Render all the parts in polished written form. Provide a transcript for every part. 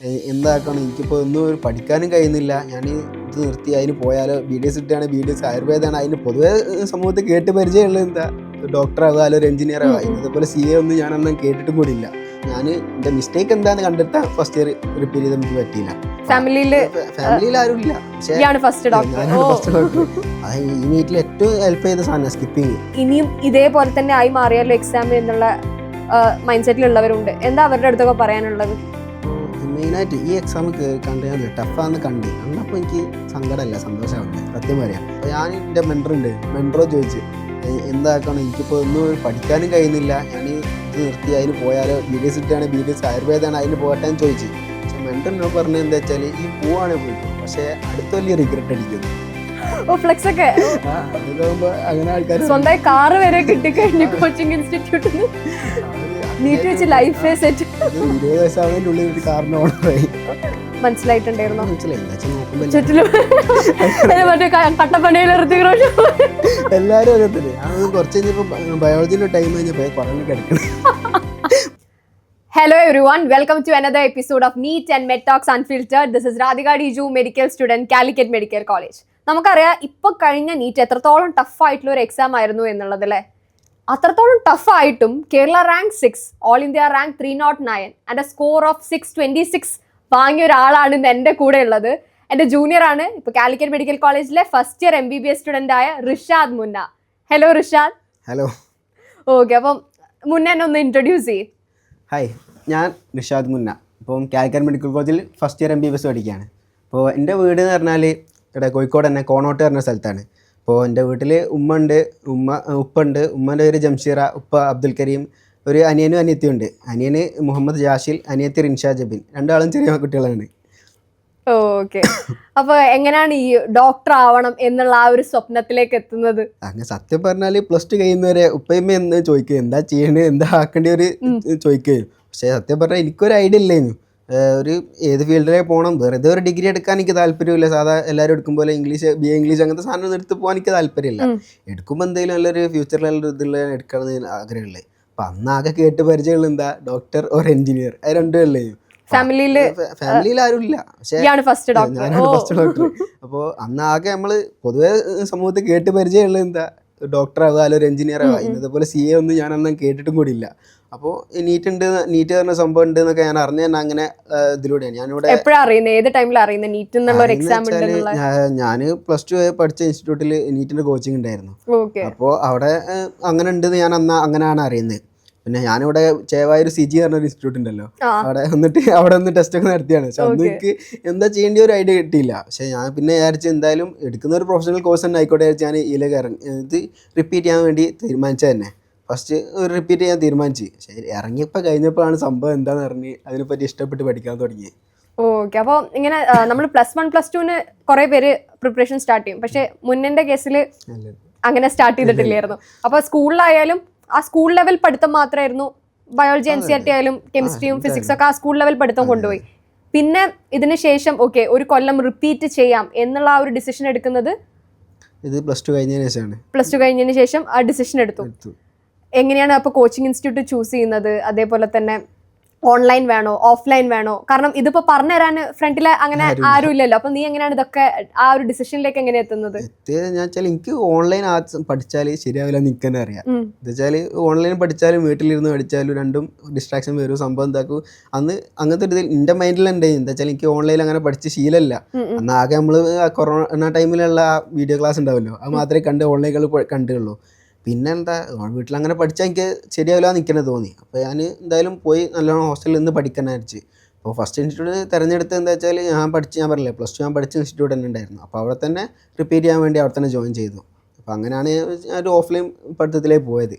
എന്താക്കണം, എനിക്കിപ്പോൾ ഒന്നും പഠിക്കാനും കഴിയുന്നില്ല, ഞാൻ ഇത് നിർത്തി അതിന് പോയാലോ, BDS കിട്ടുകയാണെങ്കിൽ BDS, ആയുർവേദമാണ്, അതിന് പൊതുവേ സമൂഹത്തിൽ കേട്ട് പരിചയമുള്ളത് എന്താ, ഡോക്ടർ ആവുക, അല്ലെങ്കിൽ ഒരു എഞ്ചിനീയർ ആവുക. ഇതേപോലെ CA ഒന്നും ഞാനൊന്നും കേട്ടിട്ടും കൂടിയില്ല. ഞാൻ എൻ്റെ മിസ്റ്റേക്ക് എന്താണെന്ന് കണ്ടെത്താൻ ഫസ്റ്റ് ഇയർ റിപ്പീറ്റ് ചെയ്ത് എനിക്ക് പറ്റിയില്ല. ഫാമിലിയിൽ ആരും ഇല്ല, പക്ഷേ ഫസ്റ്റ് ഡോക്ടർ. ഈ നീറ്റിൽ ഏറ്റവും ഹെൽപ്പ് ചെയ്ത സാധനം സ്കിപ്പിങ്. ഇനിയും ഇതേപോലെ തന്നെ ആയി മാറിയാലോ എക്സാം എന്നുള്ള മൈൻഡ് സെറ്റിലുള്ളവരുണ്ട്. എന്താ അവരുടെ അടുത്തൊക്കെ പറയാനുള്ളത്? മെയിനായിട്ട് ഈ എക്സാം കണ്ട് ഞാൻ ടഫാന്ന് കണ്ട് അന്നപ്പോൾ എനിക്ക് സങ്കടമല്ല, സന്തോഷമാവുന്നത് സത്യം പറയാം. അപ്പോൾ ഞാൻ എൻ്റെ മെൻറ്ററോട് ചോദിച്ചു എന്താക്കണം, എനിക്കിപ്പോൾ ഒന്നും പഠിക്കാനും കഴിയുന്നില്ല, ഞാൻ ഇത് നിർത്തി അതിന് പോയാലോ, BDS കിട്ടുകയാണെങ്കിൽ BDS, ആയുർവേദമാണ്, അതിന് പോകട്ടെ എന്ന് ചോദിച്ചു. പക്ഷെ മെൻറ്ററിനോട് പറഞ്ഞത് എന്താ വെച്ചാൽ ഈ പോവാണെങ്കിൽ പോയിക്കും, പക്ഷേ അടുത്ത വലിയ റിഗ്രറ്റ് അടിക്കുന്നു. അങ്ങനെ ആൾക്കാർ സ്വന്തമായി കാറ് വരെ കിട്ടിക്കഴിഞ്ഞു കോച്ചിങ് ഇൻസ്റ്റിറ്റ്യൂട്ടിൽ മനസ്സിലായിട്ടുണ്ടായിരുന്നു. എല്ലാരും കുറച്ച് കഴിഞ്ഞപ്പോ ബയോളജിന്റെ ടൈം കഴിഞ്ഞപ്പോ പറഞ്ഞു കിടക്കണം. Hello everyone, welcome to another episode of NEET and Med Talks Unfiltered. This is Radhika Diju, medical student, Calicut Medical College. നമുക്കറിയാം ഇപ്പൊ കഴിഞ്ഞ നീറ്റ് എത്രത്തോളം ടഫ് ആയിട്ടുള്ള ഒരു എക്സാം ആയിരുന്നു എന്നുള്ളത് അല്ലേ. അത്രത്തോളം ടഫ് ആയിട്ടും Kerala rank 6, all India rank 309 and A score of 626 വാങ്ങിയ ഒരാളാണ് ഇന്ന് എൻ്റെ കൂടെ ഉള്ളത്. എൻ്റെ ജൂനിയർ ആണ്, ഇപ്പൊ കാലിക്കറ്റ് മെഡിക്കൽ കോളേജിലെ ഫസ്റ്റ് ഇയർ MBBS സ്റ്റുഡന്റ് ആയ റിഷാദ് മുന്ന. ഹലോ റിഷാദ്. ഹലോ. ഓക്കെ, അപ്പം മുന്ന എന്നെ ഒന്ന് ഇൻട്രൊഡ്യൂസ് ചെയ്യും. ഹായ്, ഞാൻ റിഷാദ് മുന്ന. ഇപ്പം കാലിക്കറ്റ് മെഡിക്കൽ കോളേജിൽ ഫസ്റ്റ് ഇയർ MBBS പഠിക്കുകയാണ്. അപ്പോൾ എൻ്റെ വീട് എന്ന് പറഞ്ഞാൽ ഇവിടെ കോഴിക്കോട് തന്നെ കോണോട്ട് പറഞ്ഞ സ്ഥലത്താണ്. അപ്പോൾ എൻ്റെ വീട്ടിൽ ഉപ്പുണ്ട്. ഉമ്മൻ്റെ പേര് ജംഷീറ, ഉപ്പ അബ്ദുൽ കരീം, ഒരു അനിയനും അനിയത്തിയും ഉണ്ട്. അനിയന് മുഹമ്മദ് ജാഷിൽ, അനിയത്തി റിൻഷാ ജബിൻ. രണ്ടാളും ചെറിയ കുട്ടികളാണ്. ഓക്കെ, അപ്പൊ എങ്ങനെയാണ് ഈ ഡോക്ടർ ആവണം എന്നുള്ള ആ ഒരു സ്വപ്നത്തിലേക്ക് എത്തുന്നത്? അങ്ങനെ സത്യം പറഞ്ഞാൽ +2 കഴിയുന്നവരെ ഉപ്പയമ്മ എന്ന് ചോദിക്കുക, എന്താ ചെയ്യണേ, എന്താ ആക്കേണ്ടി ഒരു ചോദിക്കുകയും. പക്ഷേ സത്യം പറഞ്ഞാൽ എനിക്കൊരു ഐഡിയ ഇല്ലായിരുന്നു ഒരു ഏത് ഫീൽഡിലേക്ക് പോകണം. വെറുതെ ഒരു ഡിഗ്രി എടുക്കാൻ എനിക്ക് താല്പര്യമില്ല. സാധാ എല്ലാവരും എടുക്കുമ്പോൾ BA ഇംഗ്ലീഷ് അങ്ങനത്തെ സാധനം എടുത്ത് പോകാൻ എനിക്ക് താല്പര്യമില്ല. എടുക്കുമ്പോൾ എന്തെങ്കിലും നല്ലൊരു ഫ്യൂച്ചറിലുള്ള ഇതിലുള്ള എടുക്കണമെന്ന് ആഗ്രഹമുള്ളത്. അപ്പം അന്നാകെ കേട്ട് പരിചയമുള്ള എന്താ, ഡോക്ടർ ഓർ എഞ്ചിനീയർ, അത് രണ്ടും അല്ലേ. ഫാമിലിയിൽ ആരും ഇല്ല, പക്ഷേ ഞാനാണ് ഫസ്റ്റ് ഡോക്ടർ. അപ്പോൾ അന്നാകെ നമ്മൾ പൊതുവേ സമൂഹത്തിൽ കേട്ട് പരിചയമുള്ളത് എന്താ, ഡോക്ടർ ആവുക, അല്ലെങ്കിൽ ഒരു എഞ്ചിനീയർ ആവുക. ഇന്നതേപോലെ CA ഒന്നും ഞാനൊന്നും കേട്ടിട്ടും കൂടിയില്ല. അപ്പോൾ നീറ്റ് പറഞ്ഞ സംഭവം ഉണ്ട് എന്നൊക്കെ ഞാൻ അറിഞ്ഞ അങ്ങനെ ഇതിലൂടെയാണ് ഞാനിവിടെ. ഞാൻ +2 പഠിച്ച ഇൻസ്റ്റിറ്റ്യൂട്ടിൽ നീറ്റിന്റെ കോച്ചിങ് ഉണ്ടായിരുന്നു. അപ്പോൾ അവിടെ അങ്ങനെ ഉണ്ടെന്ന് ഞാൻ അങ്ങനെയാണ് അറിയുന്നത്. പിന്നെ ഞാനിവിടെ ചേവായൂർ CG പറഞ്ഞൊരു ഇൻസ്റ്റിറ്റ്യൂട്ട് ഉണ്ടല്ലോ, അവിടെ ഒന്ന് ടെസ്റ്റ് ഒക്കെ നടത്തിയാണ്. പക്ഷെ അന്ന് എനിക്ക് എന്താ ചെയ്യേണ്ട ഒരു ഐഡിയ കിട്ടിയില്ല. പക്ഷെ ഞാൻ പിന്നെ വിചാരിച്ച് എന്തായാലും എടുക്കുന്ന ഒരു പ്രൊഫഷണൽ കോഴ്സ് തന്നെ ആയിക്കോട്ടെ വിചാരിച്ച് ഞാൻ ഇതിലേക്ക് ഇത് റിപ്പീറ്റ് ചെയ്യാൻ വേണ്ടി തീരുമാനിച്ചത് തന്നെ. ഫസ്റ്റ് റിപ്പീറ്റ് ചെയ്യാൻ തീരുമാനിച്ചു. പക്ഷേ ഇറങ്ങിയപ്പോൾ കഴിഞ്ഞപ്പോഴാണ് സംഭവം എന്താണെന്ന് അറിഞ്ഞ് അതിനെപ്പറ്റി ഇഷ്ടപ്പെട്ട് പഠിക്കാൻ തുടങ്ങി. ഓക്കെ, അപ്പോൾ ഇങ്ങനെ നമ്മൾ +1 +2 കുറെ പേര് പ്രിപ്പറേഷൻ സ്റ്റാർട്ട് ചെയ്യും. പക്ഷെ മുന്നേന്റെ കേസിൽ അങ്ങനെ സ്റ്റാർട്ട് ചെയ്തിട്ടില്ലായിരുന്നു. അപ്പോൾ സ്കൂളിലായാലും ആ സ്കൂൾ ലെവൽ പഠിത്തം മാത്രമായിരുന്നു. ബയോളജി NCERT ആയാലും കെമിസ്ട്രിയും ഫിസിക്സും ഒക്കെ ആ സ്കൂൾ ലെവൽ പഠിത്തം കൊണ്ടുപോയി. പിന്നെ ഇതിന് ശേഷം ഓക്കെ ഒരു കൊല്ലം റിപ്പീറ്റ് ചെയ്യാം എന്നുള്ള ആ ഒരു ഡിസിഷൻ എടുക്കുന്നത് ഇത് +2 കഴിഞ്ഞതിന് ശേഷം ആ ഡിസിഷൻ എടുത്തു. എങ്ങനെയാണ് അപ്പോൾ കോച്ചിങ് ഇൻസ്റ്റിറ്റ്യൂട്ട് ചൂസ് ചെയ്യുന്നത്? അതേപോലെ തന്നെ ഓൺലൈൻ വേണോ ഓഫ്ലൈൻ വേണോ? കാരണം ഇതിപ്പോ പറഞ്ഞു തരാൻ ഫ്രണ്ടിൽ അങ്ങനെ ആരും ഇല്ലല്ലോ. അപ്പൊ നീ എങ്ങനെയാണ് ഇതൊക്കെ ആ ഒരു ഡിസിഷനിലേക്ക് എങ്ങനെ എത്തുന്നത്? എനിക്ക് ഓൺലൈൻ പഠിച്ചാൽ ശരിയാവില്ല എന്ന് എനിക്ക് തന്നെ അറിയാം. എന്താ ഓൺലൈൻ പഠിച്ചാലും വീട്ടിലിരുന്ന് പഠിച്ചാലും രണ്ടും ഡിസ്ട്രാക്ഷൻ വരും. സംഭവം എന്താക്കും അന്ന് അങ്ങനത്തെ ഒരു എൻ്റെ മൈൻഡിലുണ്ട്. എന്താ വെച്ചാൽ എനിക്ക് ഓൺലൈനിൽ അങ്ങനെ പഠിച്ച് ശീലമല്ല. അന്ന് ആകെ നമ്മൾ കൊറോണ ടൈമിലുള്ള വീഡിയോ ക്ലാസ് ഉണ്ടാവുമല്ലോ, അത് മാത്രമേ ഓൺലൈനുകൾ കണ്ടുള്ളൂ. പിന്നെ എന്താ വീട്ടിലങ്ങനെ പഠിച്ചാൽ എനിക്ക് ശരിയാവില്ല നിൽക്കുന്നത് തോന്നി. അപ്പോൾ ഞാൻ എന്തായാലും പോയി നല്ലോണം ഹോസ്റ്റലിൽ നിന്ന് പഠിക്കാൻ വിചാരിച്ച്. അപ്പോൾ ഫസ്റ്റ് ഇൻസ്റ്റിറ്റ്യൂട്ട് തിരഞ്ഞെടുത്ത് എന്താ വെച്ചാൽ ഞാൻ പറഞ്ഞില്ലേ +2 ഞാൻ പഠിച്ച ഇൻസ്റ്റിറ്റ്യൂട്ട് തന്നെ ഉണ്ടായിരുന്നു. അപ്പോൾ അവിടെ തന്നെ റിപ്പീറ്റ് ചെയ്യാൻ വേണ്ടി അവിടെ തന്നെ ജോയിൻ ചെയ്തു. അപ്പോൾ അങ്ങനെയാണ് ഞാൻ ഒരു ഓഫ്ലൈൻ പഠിത്തത്തിലേക്ക് പോയത്.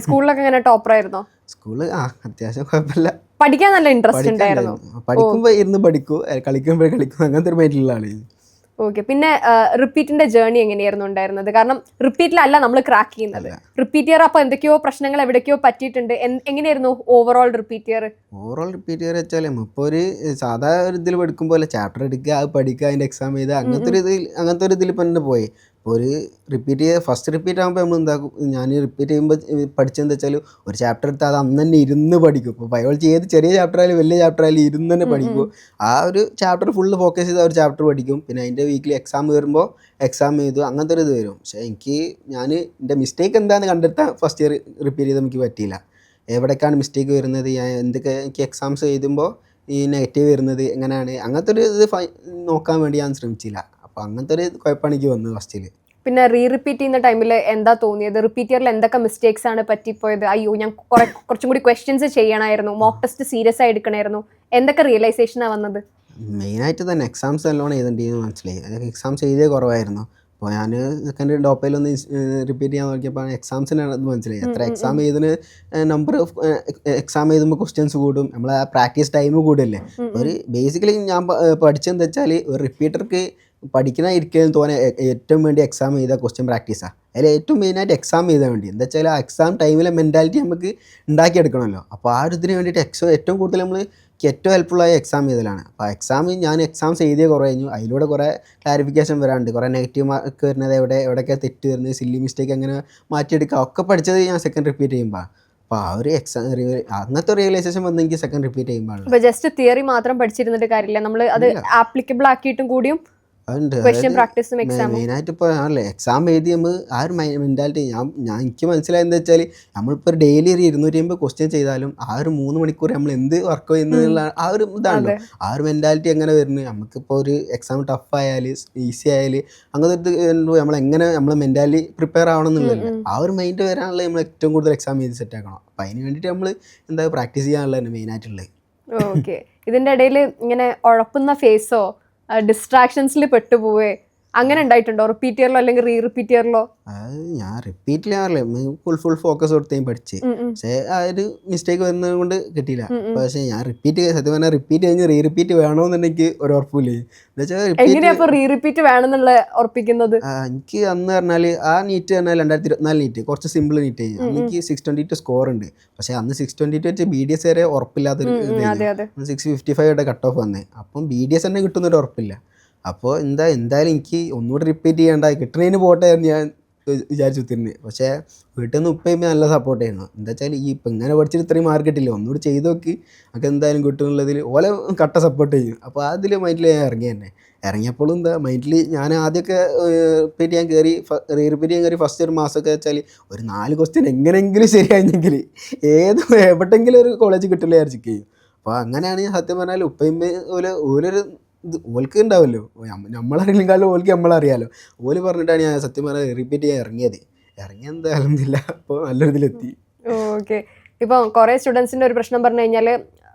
സ്കൂളിലൊക്കെ എങ്ങനെ ടോപ്പർ ആയിരുന്നോ? സ്കൂള് അത്യാവശ്യം കുഴപ്പമില്ല, പഠിക്കാൻ നല്ല ഇൻട്രസ്റ്റ് ഉണ്ടായിരുന്നു. പഠിക്കുമ്പോൾ ഇരുന്ന് പഠിക്കും, കളിക്കും അങ്ങനത്തെ ഒരു മൈൻഡിലുള്ള ആളാണ്. ഓക്കെ, പിന്നെ റിപ്പീറ്റിന്റെ ജേർണി എങ്ങനെയായിരുന്നു ഉണ്ടായിരുന്നത്? കാരണം റിപ്പീറ്റിലല്ല നമ്മൾ ക്രാക്ക് ചെയ്യുന്നത്. റിപ്പീറ്റ് ഇയർ അപ്പോൾ എന്തൊക്കെയോ പ്രശ്നങ്ങൾ എവിടേക്കോ പറ്റിയിട്ടുണ്ട്. എങ്ങനെയായിരുന്നു ഓവറോൾ റിപ്പീറ്റ് ഇയർ വെച്ചാൽ ഇപ്പോൾ ഒരു സാധാ ഒരു ഇതിൽ പഠിക്കുമ്പോൾ ചാപ്റ്റർ എടുക്കുക, അത് പഠിക്കുക, അതിൻ്റെ എക്സാം ചെയ്ത് അങ്ങനത്തെ ഒരു ഇതിൽ ഇപ്പം തന്നെ പോയി. അപ്പോൾ ഒരു ഫസ്റ്റ് റിപ്പീറ്റ് ആകുമ്പോൾ നമ്മൾ എന്താക്കും, ഞാൻ റിപ്പീറ്റ് ചെയ്യുമ്പോൾ പഠിച്ചതെന്ന് വെച്ചാൽ ഒരു ചാപ്റ്റർ എടുത്താൽ അത് അന്ന് തന്നെ ഇരുന്ന് പഠിക്കും. ഇപ്പോൾ ബയോളജി ഏത് ചെറിയ ചാപ്റ്റർ ആയാലും വലിയ ചാപ്റ്റർ ആയാലും ഇരുന്ന് തന്നെ പഠിക്കും. ആ ഒരു ചാപ്റ്റർ ഫുള്ള് ഫോക്കസ് ചെയ്ത് ആ ഒരു ചാപ്റ്റർ പഠിക്കും. പിന്നെ അതിൻ്റെ വീക്കിലി എക്സാം വരുമ്പോൾ എക്സാം ചെയ്തു, അങ്ങനത്തെ ഒരു ഇത് വരും. പക്ഷേ എൻ്റെ മിസ്റ്റേക്ക് എന്താണെന്ന് കണ്ടെത്താൻ ഫസ്റ്റ് ഇയർ റിപ്പീറ്റ് ചെയ്ത് എനിക്ക് പറ്റിയില്ല. എവിടേക്കാണ് മിസ്റ്റേക്ക് വരുന്നത്, എന്തൊക്കെ എനിക്ക് എക്സാംസ് എഴുതുമ്പോൾ ഈ നെഗറ്റീവ് വരുന്നത് എങ്ങനെയാണ്, അങ്ങനത്തെ ഒരു ഇത് നോക്കാൻ വേണ്ടി ഞാൻ ശ്രമിച്ചില്ല. അപ്പോൾ അങ്ങനത്തെ ഒരു കുഴപ്പമാണ് എനിക്ക് വന്നത് ഫസ്റ്റിൽ. പിന്നെ റിപ്പീറ്റ് ചെയ്യുന്ന ടൈമിൽ എന്താ തോന്നിയത്? റിപ്പീറ്റ് ഇയറിൽ എന്തൊക്കെ മിസ്റ്റേക്സ് ആണ് പറ്റിപ്പോയത്? അയ്യോ, ഞാൻ കുറച്ചും കൂടി ക്വസ്റ്റ്യൻസ് ചെയ്യണമായിരുന്നു, മോക്ക് ടെസ്റ്റ് സീരിയസ് ആയി എടുക്കണമായിരുന്നു, എന്തൊക്കെ റിയലൈസേഷനാണ് വന്നത്? മെയിനായിട്ട് തന്നെ എക്സാംസ് നല്ലോണം എഴുതേണ്ടിയെന്ന് മനസ്സിലായി. അതൊക്കെ എക്സാംസ് എഴുതിയേ കുറവായിരുന്നു. അപ്പോൾ ഞാൻ സെക്കൻഡ് ഡോപ്പയിലൊന്ന് റിപ്പീറ്റ് ചെയ്യാൻ നോക്കിയപ്പോൾ എക്സാംസിനാണ് അത് മനസ്സിലായി. എത്ര എക്സാം എഴുതുന്ന നമ്പർ ഓഫ് എക്സാം എഴുതുമ്പോൾ ക്വസ്റ്റ്യൻസ് കൂടും, നമ്മളെ പ്രാക്ടീസ് ടൈം കൂടില്ലേ. ഒരു ബേസിക്കലി ഞാൻ പഠിച്ചതെന്ന് വെച്ചാൽ ഒരു റിപ്പീറ്റർക്ക് പഠിക്കണമായിരിക്കും തോന്നെ ഏറ്റവും വേണ്ടി എക്സാം ചെയ്താൽ ക്വസ്റ്റ്യൻ പ്രാക്ടീസാണ്. അതിൽ ഏറ്റവും മെയിനായിട്ട് എക്സാം ചെയ്താൽ വേണ്ടി എന്താ വെച്ചാൽ ആ എക്സാം ടൈമിലെ മെൻറ്റാലിറ്റി നമുക്ക് ഉണ്ടാക്കിയെടുക്കണമല്ലോ. അപ്പോൾ ആ ഒരു ഇതിന് വേണ്ടിയിട്ട് ഏറ്റവും കൂടുതൽ നമ്മൾ ഏറ്റവും ഹെൽപ്ഫുള്ളായ എക്സാം ചെയ്തലാണ്. അപ്പോൾ ഞാൻ എക്സാംസ് എഴുതിയ കുറേ കഴിഞ്ഞു, അതിലൂടെ കുറേ ക്ലാരിഫിക്കേഷൻ വരാറുണ്ട്, കുറേ നെഗറ്റീവ് മാർക്ക് വരുന്നത് എവിടെയൊക്കെ തെറ്റ് വരുന്നത്, സില്ലി മിസ്റ്റേക്ക് എങ്ങനെ മാറ്റിയെടുക്കുക ഒക്കെ പഠിച്ചത് ഞാൻ സെക്കൻഡ് റിപ്പീറ്റ് ചെയ്യുമ്പോൾ. അപ്പോൾ ആ ഒരു അങ്ങനത്തെ റിയലൈസേഷൻ വന്ന് എനിക്ക് സെക്കൻഡ് റിപ്പീറ്റ് ചെയ്യുമ്പോൾ. ജസ്റ്റ് തിയറി മാത്രം പഠിച്ചിരുന്നിട്ട് കാര്യമില്ല, നമ്മൾ അത് ആപ്ലിക്കബിൾ ആക്കിയിട്ടും കൂടിയും മെയിനായിട്ട് ഇപ്പോൾ ആണല്ലേ എക്സാം എഴുതി നമ്മൾ ആ ഒരു മെൻറ്റാലിറ്റി എനിക്ക് മനസ്സിലായെന്ന് വെച്ചാൽ നമ്മളിപ്പോൾ ഒരു ഡെയിലി ഒരു 250 ക്വസ്റ്റ്യൻ ചെയ്താലും ആ ഒരു 3 മണിക്കൂർ നമ്മൾ എന്ത് വർക്ക് ചെയ്യുന്നതിനുള്ള ആ ഒരു ഇതാണല്ലോ, ആ ഒരു മെൻറ്റാലിറ്റി എങ്ങനെ വരുന്നത്. നമുക്കിപ്പോൾ ഒരു എക്സാം ടഫ് ആയാലും ഈസി ആയാലും അങ്ങനത്തെ നമ്മളെങ്ങനെ നമ്മളെ മെൻറ്റാലി പ്രിപ്പയർ ആവണം എന്നുള്ളതല്ലേ, ആ ഒരു മൈൻഡ് വരാനുള്ള നമ്മൾ ഏറ്റവും കൂടുതൽ എക്സാം എഴുതി സെറ്റ് ആക്കണം. അപ്പോൾ അതിന് വേണ്ടിയിട്ട് നമ്മൾ പ്രാക്ടീസ് ചെയ്യാനുള്ളതാണ് മെയിനായിട്ടുള്ളത്. ഓക്കെ, ഇതിൻ്റെ ഇടയിൽ ഇങ്ങനെ ഉഴപ്പുന്ന ഫേസോ ഡിസ്ട്രാക്ഷൻസിൽ പെട്ടുപോവേ അങ്ങനെ ഉണ്ടായിട്ടുണ്ടോ റിപ്പീറ്റ് ഇയറിലോ അല്ലെങ്കിൽ റിപ്പീറ്റ് ഇയറിലോ? ഞാൻ റിപ്പീറ്റ് ചെയ്യാറില്ലേ, ഫുൾ ഫോക്കസ് കൊടുത്തേയും പഠിച്ച്. പക്ഷേ ആ ഒരു മിസ്റ്റേക്ക് വരുന്നത് കൊണ്ട് കിട്ടിയില്ല. പക്ഷേ ഞാൻ സത്യം പറഞ്ഞാൽ റിപ്പീറ്റ് കഴിഞ്ഞ് റിപ്പീറ്റ് വേണമെന്നുണ്ടെങ്കിൽ ഒരു ഉറപ്പില്ലേ. റിപ്പീറ്റ് വേണമെന്നുള്ള ഉറപ്പിക്കുന്നത് എനിക്ക് അന്ന് പറഞ്ഞാൽ ആ നീറ്റ് പറഞ്ഞാൽ 2024 നീറ്റ് കുറച്ച് സിമ്പിൾ നീറ്റ് കഴിഞ്ഞു. എനിക്ക് 622 സ്കോർ ഉണ്ട്. പക്ഷേ അന്ന് 622 വെച്ച് BDS വരെ ഉറപ്പില്ലാത്തൊരു 655 കട്ട് ഓഫ് വന്നേ. അപ്പം BDS തന്നെ കിട്ടുന്നൊരു ഉറപ്പില്ല. അപ്പോൾ എന്തായാലും എനിക്ക് ഒന്നുകൂടി റിപ്പീറ്റ് ചെയ്യേണ്ട, കിട്ടുന്നതിന് പോട്ടെ എന്ന് ഞാൻ വിചാരിച്ചു തിരിഞ്ഞ്. പക്ഷേ വീട്ടിൽ നിന്ന് ഉപ്പയുമ്പോൾ നല്ല സപ്പോർട്ട് ചെയ്യുന്നു. എന്താ വെച്ചാൽ ഇപ്പം ഇങ്ങനെ പഠിച്ചിട്ട് ഇത്രയും മാർക്ക് കിട്ടില്ല, ഒന്നുകൂടി ചെയ്ത് നോക്കി നമുക്ക് എന്തായാലും കിട്ടുന്നുള്ളതിൽ ഓലെ കട്ട സപ്പോർട്ട് ചെയ്യും. അപ്പോൾ അതിൽ മൈൻഡിൽ ഞാൻ ഇറങ്ങി തന്നെ. ഇറങ്ങിയപ്പോഴും മൈൻഡിൽ ഞാൻ ആദ്യമൊക്കെ റിപ്പീറ്റ് ചെയ്യാൻ കയറി ഫസ്റ്റ് ഒരു മാസമൊക്കെ വെച്ചാൽ ഒരു 4 ക്വസ്റ്റ്യൻ എങ്ങനെയെങ്കിലും ശരിയായെങ്കിൽ എവിടെയെങ്കിലും ഒരു കോളേജ് കിട്ടില്ല വിചാരിച്ചിരിക്കും. അപ്പോൾ അങ്ങനെയാണ് ഞാൻ സത്യം പറഞ്ഞാൽ ഉപ്പയമ്മ ഓലൊരു ഓൽക്ക് ഉണ്ടാവുമല്ലോ, നമ്മളറിയില്ലെങ്കിലും ഓൽക്ക് നമ്മളറിയാമല്ലോ. ഓല് പറഞ്ഞിട്ടാണ് ഞാൻ സത്യം പറഞ്ഞാൽ റിപ്പീറ്റ് ചെയ്യാൻ എന്തായാലും ഇല്ല. അപ്പോൾ നല്ലൊരിതിലെത്തി. ഓക്കെ, ഇപ്പം കുറേ സ്റ്റുഡൻസിൻ്റെ ഒരു പ്രശ്നം പറഞ്ഞു കഴിഞ്ഞാൽ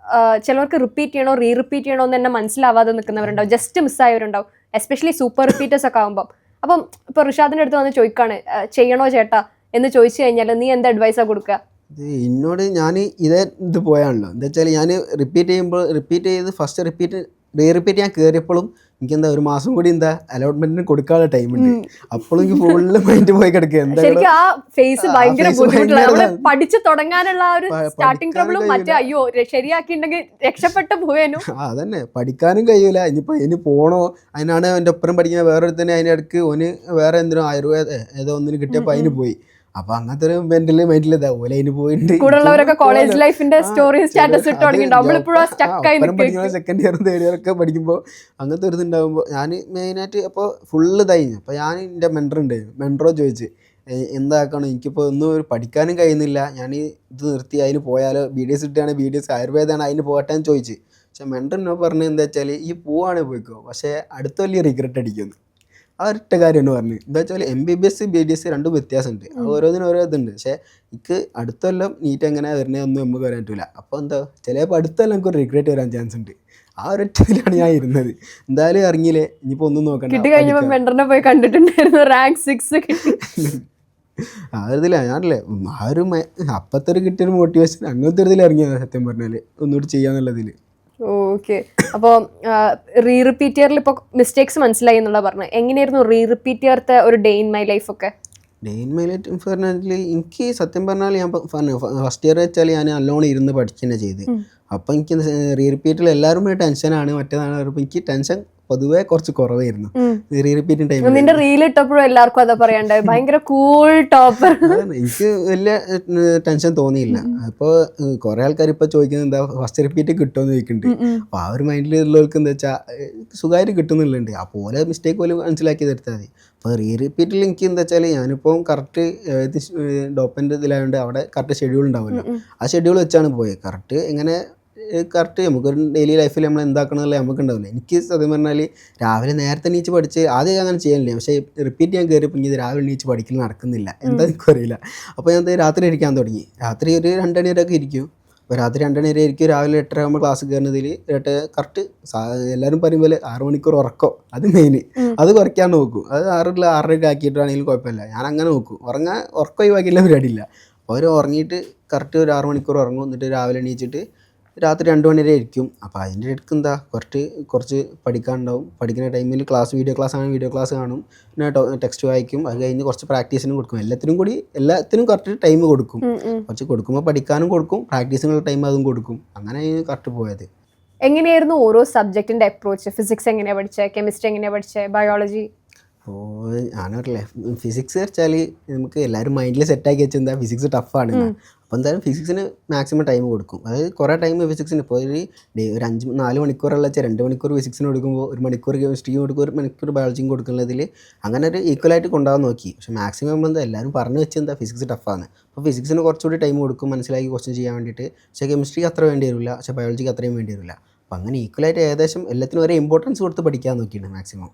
ചിലവർക്ക് റിപ്പീറ്റ് ചെയ്യണോ റിപ്പീറ്റ് ചെയ്യണോ എന്ന് തന്നെ മനസ്സിലാവാതെ നിൽക്കുന്നവരുണ്ടാവും, ജസ്റ്റ് മിസ്സായവരുണ്ടാവും, എസ്പെഷ്യലി സൂപ്പർ റിപ്പീറ്റേഴ്സ് ഒക്കെ ആകുമ്പം. അപ്പം ഇപ്പോൾ റിഷാദിൻ്റെ അടുത്ത് വന്ന് ചോദിക്കുകയാണ് ചെയ്യണോ ചേട്ടാ എന്ന് ചോദിച്ചു കഴിഞ്ഞാൽ നീ എന്ത് അഡ്വൈസാണ് കൊടുക്കുക? എന്നോട് ഞാൻ ഇത് പോയാണല്ലോ, എന്താ വെച്ചാൽ ഞാൻ റിപ്പീറ്റ് ചെയ്ത് ഫസ്റ്റ് റിപ്പീറ്റ് ഞാൻ കയറിയപ്പോഴും എനിക്കെന്താ ഒരു മാസം കൂടി അലോട്ട്മെന്റിന് കൊടുക്കാനുള്ള ടൈമുണ്ട്. അപ്പോഴും എനിക്ക് ഫുള്ള് മൈൻഡ് പോയി കിടക്കുക. പഠിച്ചു തുടങ്ങാനുള്ള ഒരു സ്റ്റാർട്ടിംഗ് ട്രബിളും മറ്റേ അയ്യോ ശരിയാക്കിണ്ടെങ്കിൽ രക്ഷപ്പെട്ടു പോയേനു. അതന്നെ, പഠിക്കാനും കഴിയൂല. ഇനി പോണോ, അതിനാണ് എൻ്റെ ഒപ്പരം പഠിക്കുന്ന വേറൊരുത്തന്നെ അതിൻ്റെ ഇടയ്ക്ക് ഓന് വേറെ എന്തിനോ ആയുർവേദ ഏതോ ഒന്നിന് കിട്ടിയപ്പോൾ അതിന് പോയി. അപ്പൊ അങ്ങനത്തെ ഒരു മെന്റൽ ഇതാ ഓല അതിന് പോയിട്ട് കോളേജ് ലൈഫിന്റെ story status second year third year ഒക്കെ പഠിക്കുമ്പോൾ അങ്ങനത്തെ ഒരു ഇതുണ്ടാകുമ്പോൾ ഞാൻ മെയിനായിട്ട് അപ്പോൾ ഫുള്ള് ഇതായിരുന്നു. അപ്പോൾ ഞാൻ എൻ്റെ മെൻറ്ററോ ചോദിച്ച് എന്താക്കണം, എനിക്കിപ്പോൾ ഒന്നും പഠിക്കാനും കഴിയുന്നില്ല, ഞാൻ ഇത് നിർത്തി അതിന് പോയാലോ, BDS കിട്ടുകയാണെങ്കിൽ BDS ആയുർവേദമാണ് അതിന് പോകട്ടെ എന്ന് ചോദിച്ചു. പക്ഷെ മെൻറ്ററിനോ പറഞ്ഞത് എന്താ വെച്ചാൽ ഈ പോവാണെങ്കിൽ പോയിക്കോ, പക്ഷേ അടുത്ത വലിയ റിഗ്രറ്റ് അടിക്കുന്നു. ആ ഒറ്റ കാര്യം എന്ന് പറഞ്ഞു. എന്താ വെച്ചാൽ MBBS BDS രണ്ടും വ്യത്യാസമുണ്ട്, ഓരോന്നിനും ഓരോ ഇതുണ്ട്. പക്ഷേ എനിക്ക് അടുത്തെല്ലാം നീറ്റ് എങ്ങനെ വരുന്നതൊന്നും നമുക്ക് വരാൻ പറ്റില്ല. അപ്പോൾ എന്താ ചിലപ്പോൾ അടുത്തെല്ലാം നമുക്കൊരു റിഗ്രറ്റ് വരാൻ ചാൻസ് ഉണ്ട്. ആ ഒരൊറ്റയിലാണ് ഞാൻ ഇരുന്നത്. എന്തായാലും ഇറങ്ങിയില്ലേ, ഇനിയിപ്പോൾ ഒന്നും നോക്കണ്ട. പോയി കണ്ടിട്ടുണ്ടായിരുന്നു റാങ്ക് 6 ആ ഒരു ഇതിലാണ് ഞാനല്ലേ ആ ഒരു അപ്പത്തെ ഒരു കിട്ടിയൊരു മോട്ടിവേഷൻ അങ്ങനത്തെ ഒരു ഇതിൽ ഇറങ്ങിയത് സത്യം പറഞ്ഞാൽ ഒന്നുകൂടി ചെയ്യാന്നുള്ളതിൽ. ഓക്കെ, അപ്പോൾ റിപ്പീറ്റ് ഇയറിൽ ഇപ്പോൾ മിസ്റ്റേക്സ് മനസ്സിലായി എന്നുള്ള പറഞ്ഞത് എങ്ങനെയായിരുന്നു റിപ്പീറ്റ് ഇയർത്തെ ഒരു ഡേ ഇൻ മൈ ലൈഫ് ഒക്കെ? ഡേ ഇൻ മൈ ലൈഫ് പറഞ്ഞാൽ എനിക്ക് സത്യം പറഞ്ഞാൽ ഞാൻ ഫസ്റ്റ് ഇയർ വെച്ചാൽ ഞാൻ നല്ലോണം ഇരുന്ന് പഠിക്കുക തന്നെ ചെയ്ത്. അപ്പോൾ എനിക്ക് റിപ്പീറ്റിൽ എല്ലാവരും ടെൻഷനാണ് മറ്റേതാണ്. അപ്പോൾ എനിക്ക് ടെൻഷൻ പൊതുവേ കുറച്ച് കുറവായിരുന്നു റിപ്പീറ്റിംഗ് ടൈം. നിന്റെ റീൽ ഇട്ടപ്പോഴും എല്ലാവർക്കും അതാ പറയണ്ടേ, ഭയങ്കര കൂൾ ടോപ്പർ. എനിക്ക് വലിയ ടെൻഷൻ തോന്നിയില്ല. അപ്പോൾ കുറെ ആൾക്കാർ ഇപ്പോൾ ചോദിക്കുന്നത് എന്താ ഫസ്റ്റ് റിപ്പീറ്റ് കിട്ടുമെന്ന് ചോദിക്കുന്നുണ്ട്. അപ്പോൾ ആ ഒരു മൈൻഡിൽ ഉള്ളവർക്ക് എന്താ വെച്ചാൽ സുഖമായിട്ട് കിട്ടുന്നുള്ളുണ്ട്. അപ്പോൾ ഓരോ മിസ്റ്റേക്ക് പോലും മനസ്സിലാക്കി തീർത്താൽ മതി. അപ്പോൾ റിപ്പീറ്റിൽ എനിക്ക് എന്താ വെച്ചാൽ ഞാനിപ്പോൾ കറക്റ്റ് ഡോപ്പൻ്റെ ഇതിലായതുകൊണ്ട് അവിടെ കറക്റ്റ് ഷെഡ്യൂൾ ഉണ്ടാവുമല്ലോ, ആ ഷെഡ്യൂൾ വെച്ചാണ് പോയത്. കറക്റ്റ് നമുക്കൊരു ഡെയിലി ലൈഫിൽ നമ്മൾ എന്താക്കണമെന്നല്ലേ നമുക്ക് ഉണ്ടാവില്ല. എനിക്ക് സത്യം പറഞ്ഞാൽ രാവിലെ നേരത്തെ എണീച്ച് പഠിച്ച് ആദ്യം അങ്ങനെ ചെയ്യലില്ല, പക്ഷേ റിപ്പീറ്റ് ഞാൻ കയറിയപ്പോൾ ഇത് രാവിലെ എണീച്ച് പഠിക്കൽ നടക്കുന്നില്ല, എന്താ എനിക്കറിയില്ല. അപ്പോൾ ഞാൻ രാത്രി ഇരിക്കാൻ തുടങ്ങി. രാത്രി ഒരു 2 മണി വരെയൊക്കെ ഇരിക്കും. അപ്പോൾ രാത്രി 2 മണി വരെ ഇരിക്കും. രാവിലെ 8:30 ആകുമ്പോൾ ക്ലാസ് കയറുന്നതിൽ കറക്റ്റ് എല്ലാവരും പറയും പോലെ 6 മണിക്കൂർ ഉറക്കം, അത് മെയിൻ. അത് കുറയ്ക്കാൻ നോക്കും. അത് 6-6:30 ആക്കിയിട്ടാണെങ്കിലും കുഴപ്പമില്ല, ഞാൻ അങ്ങനെ നോക്കും. ഉറക്കം ഒഴിവാക്കിയില്ല പരിപാടിയില്ല. അപ്പോൾ അവർ ഉറങ്ങിയിട്ട് കറക്റ്റ് ഒരു 6 മണിക്കൂർ ഉറങ്ങും. എന്നിട്ട് രാവിലെ എണീച്ചിട്ട് രാത്രി 2 മണി വരെ ഇരിക്കും. അപ്പോൾ അതിൻ്റെ ഇടയ്ക്ക് എന്താ കുറച്ച് പഠിക്കാനുണ്ടാവും. പഠിക്കുന്ന ടൈമിൽ വീഡിയോ ക്ലാസ് ആണെങ്കിൽ വീഡിയോ ക്ലാസ് കാണും, പിന്നെ ടെക്സ്റ്റ് വായിക്കും. അത് കഴിഞ്ഞ് കുറച്ച് പ്രാക്ടീസിനും കൊടുക്കും. എല്ലാത്തിനും കറക്റ്റ് ടൈം കൊടുക്കും. കുറച്ച് കൊടുക്കുമ്പോൾ പഠിക്കാനും കൊടുക്കും, പ്രാക്ടീസിനുള്ള ടൈം അതും കൊടുക്കും. അങ്ങനെ കറക്റ്റ് പോയത്. എങ്ങനെയായിരുന്നു ഓരോ സബ്ജക്റ്റിന്റെ അപ്രോച്ച്? ഫിസിക്സ് എങ്ങനെയാണ് പഠിച്ചത്, കെമിസ്ട്രി എങ്ങനെയാണ് പഠിച്ചത്, ബയോളജി? അപ്പോൾ ഞാനറിയില്ലേ, ഫിസിക്സ് വെച്ചാൽ നമുക്ക് എല്ലാവരും മൈൻഡിൽ സെറ്റാക്കി വെച്ചാൽ എന്താ ഫിസിക്സ് ടഫാണ്. അപ്പോൾ എന്തായാലും ഫിസിക്സിന് മാക്സിമം ടൈം കൊടുക്കും. അതായത് കുറേ ടൈം ഫിസിക്സിന് ഇപ്പോൾ ഒരു 4 മണിക്കൂറുള്ള വെച്ചാൽ 2 മണിക്കൂർ ഫിസിക്സിന് കൊടുക്കുമ്പോൾ 1 മണിക്കൂർ കെമിസ്ട്രിയും കൊടുക്കും, 1 മണിക്കൂർ ബയോളജിയും കൊടുക്കുന്നതിൽ അങ്ങനെ ഒരു ഈക്വലായിട്ട് കൊണ്ടുപോകാൻ നോക്കി. പക്ഷേ മാക്സിമം നമ്മളെന്താ എല്ലാവരും പറഞ്ഞു വെച്ച് എന്താ ഫിസിക്സ് ടഫാണ്. അപ്പോൾ ഫിസിക്സിന് കുറച്ചുകൂടി ടൈം കൊടുക്കും മനസ്സിലാക്കി ക്വസ്റ്റ്യൻ ചെയ്യാൻ വേണ്ടിയിട്ട്. പക്ഷേ കെമിസ്ട്രിക്ക് അത്ര വേണ്ടി വരില്ല, പക്ഷേ ബയോളജിക്ക് അത്രയും വേണ്ടി വരില്ല. അപ്പോൾ അങ്ങനെ ഈക്വലായിട്ട് ഏകദേശം എല്ലാത്തിനും ഒരേ ഇമ്പോർട്ടൻസ് കൊടുത്ത് പഠിക്കാൻ നോക്കിയിട്ടുണ്ട് മാക്സിമം.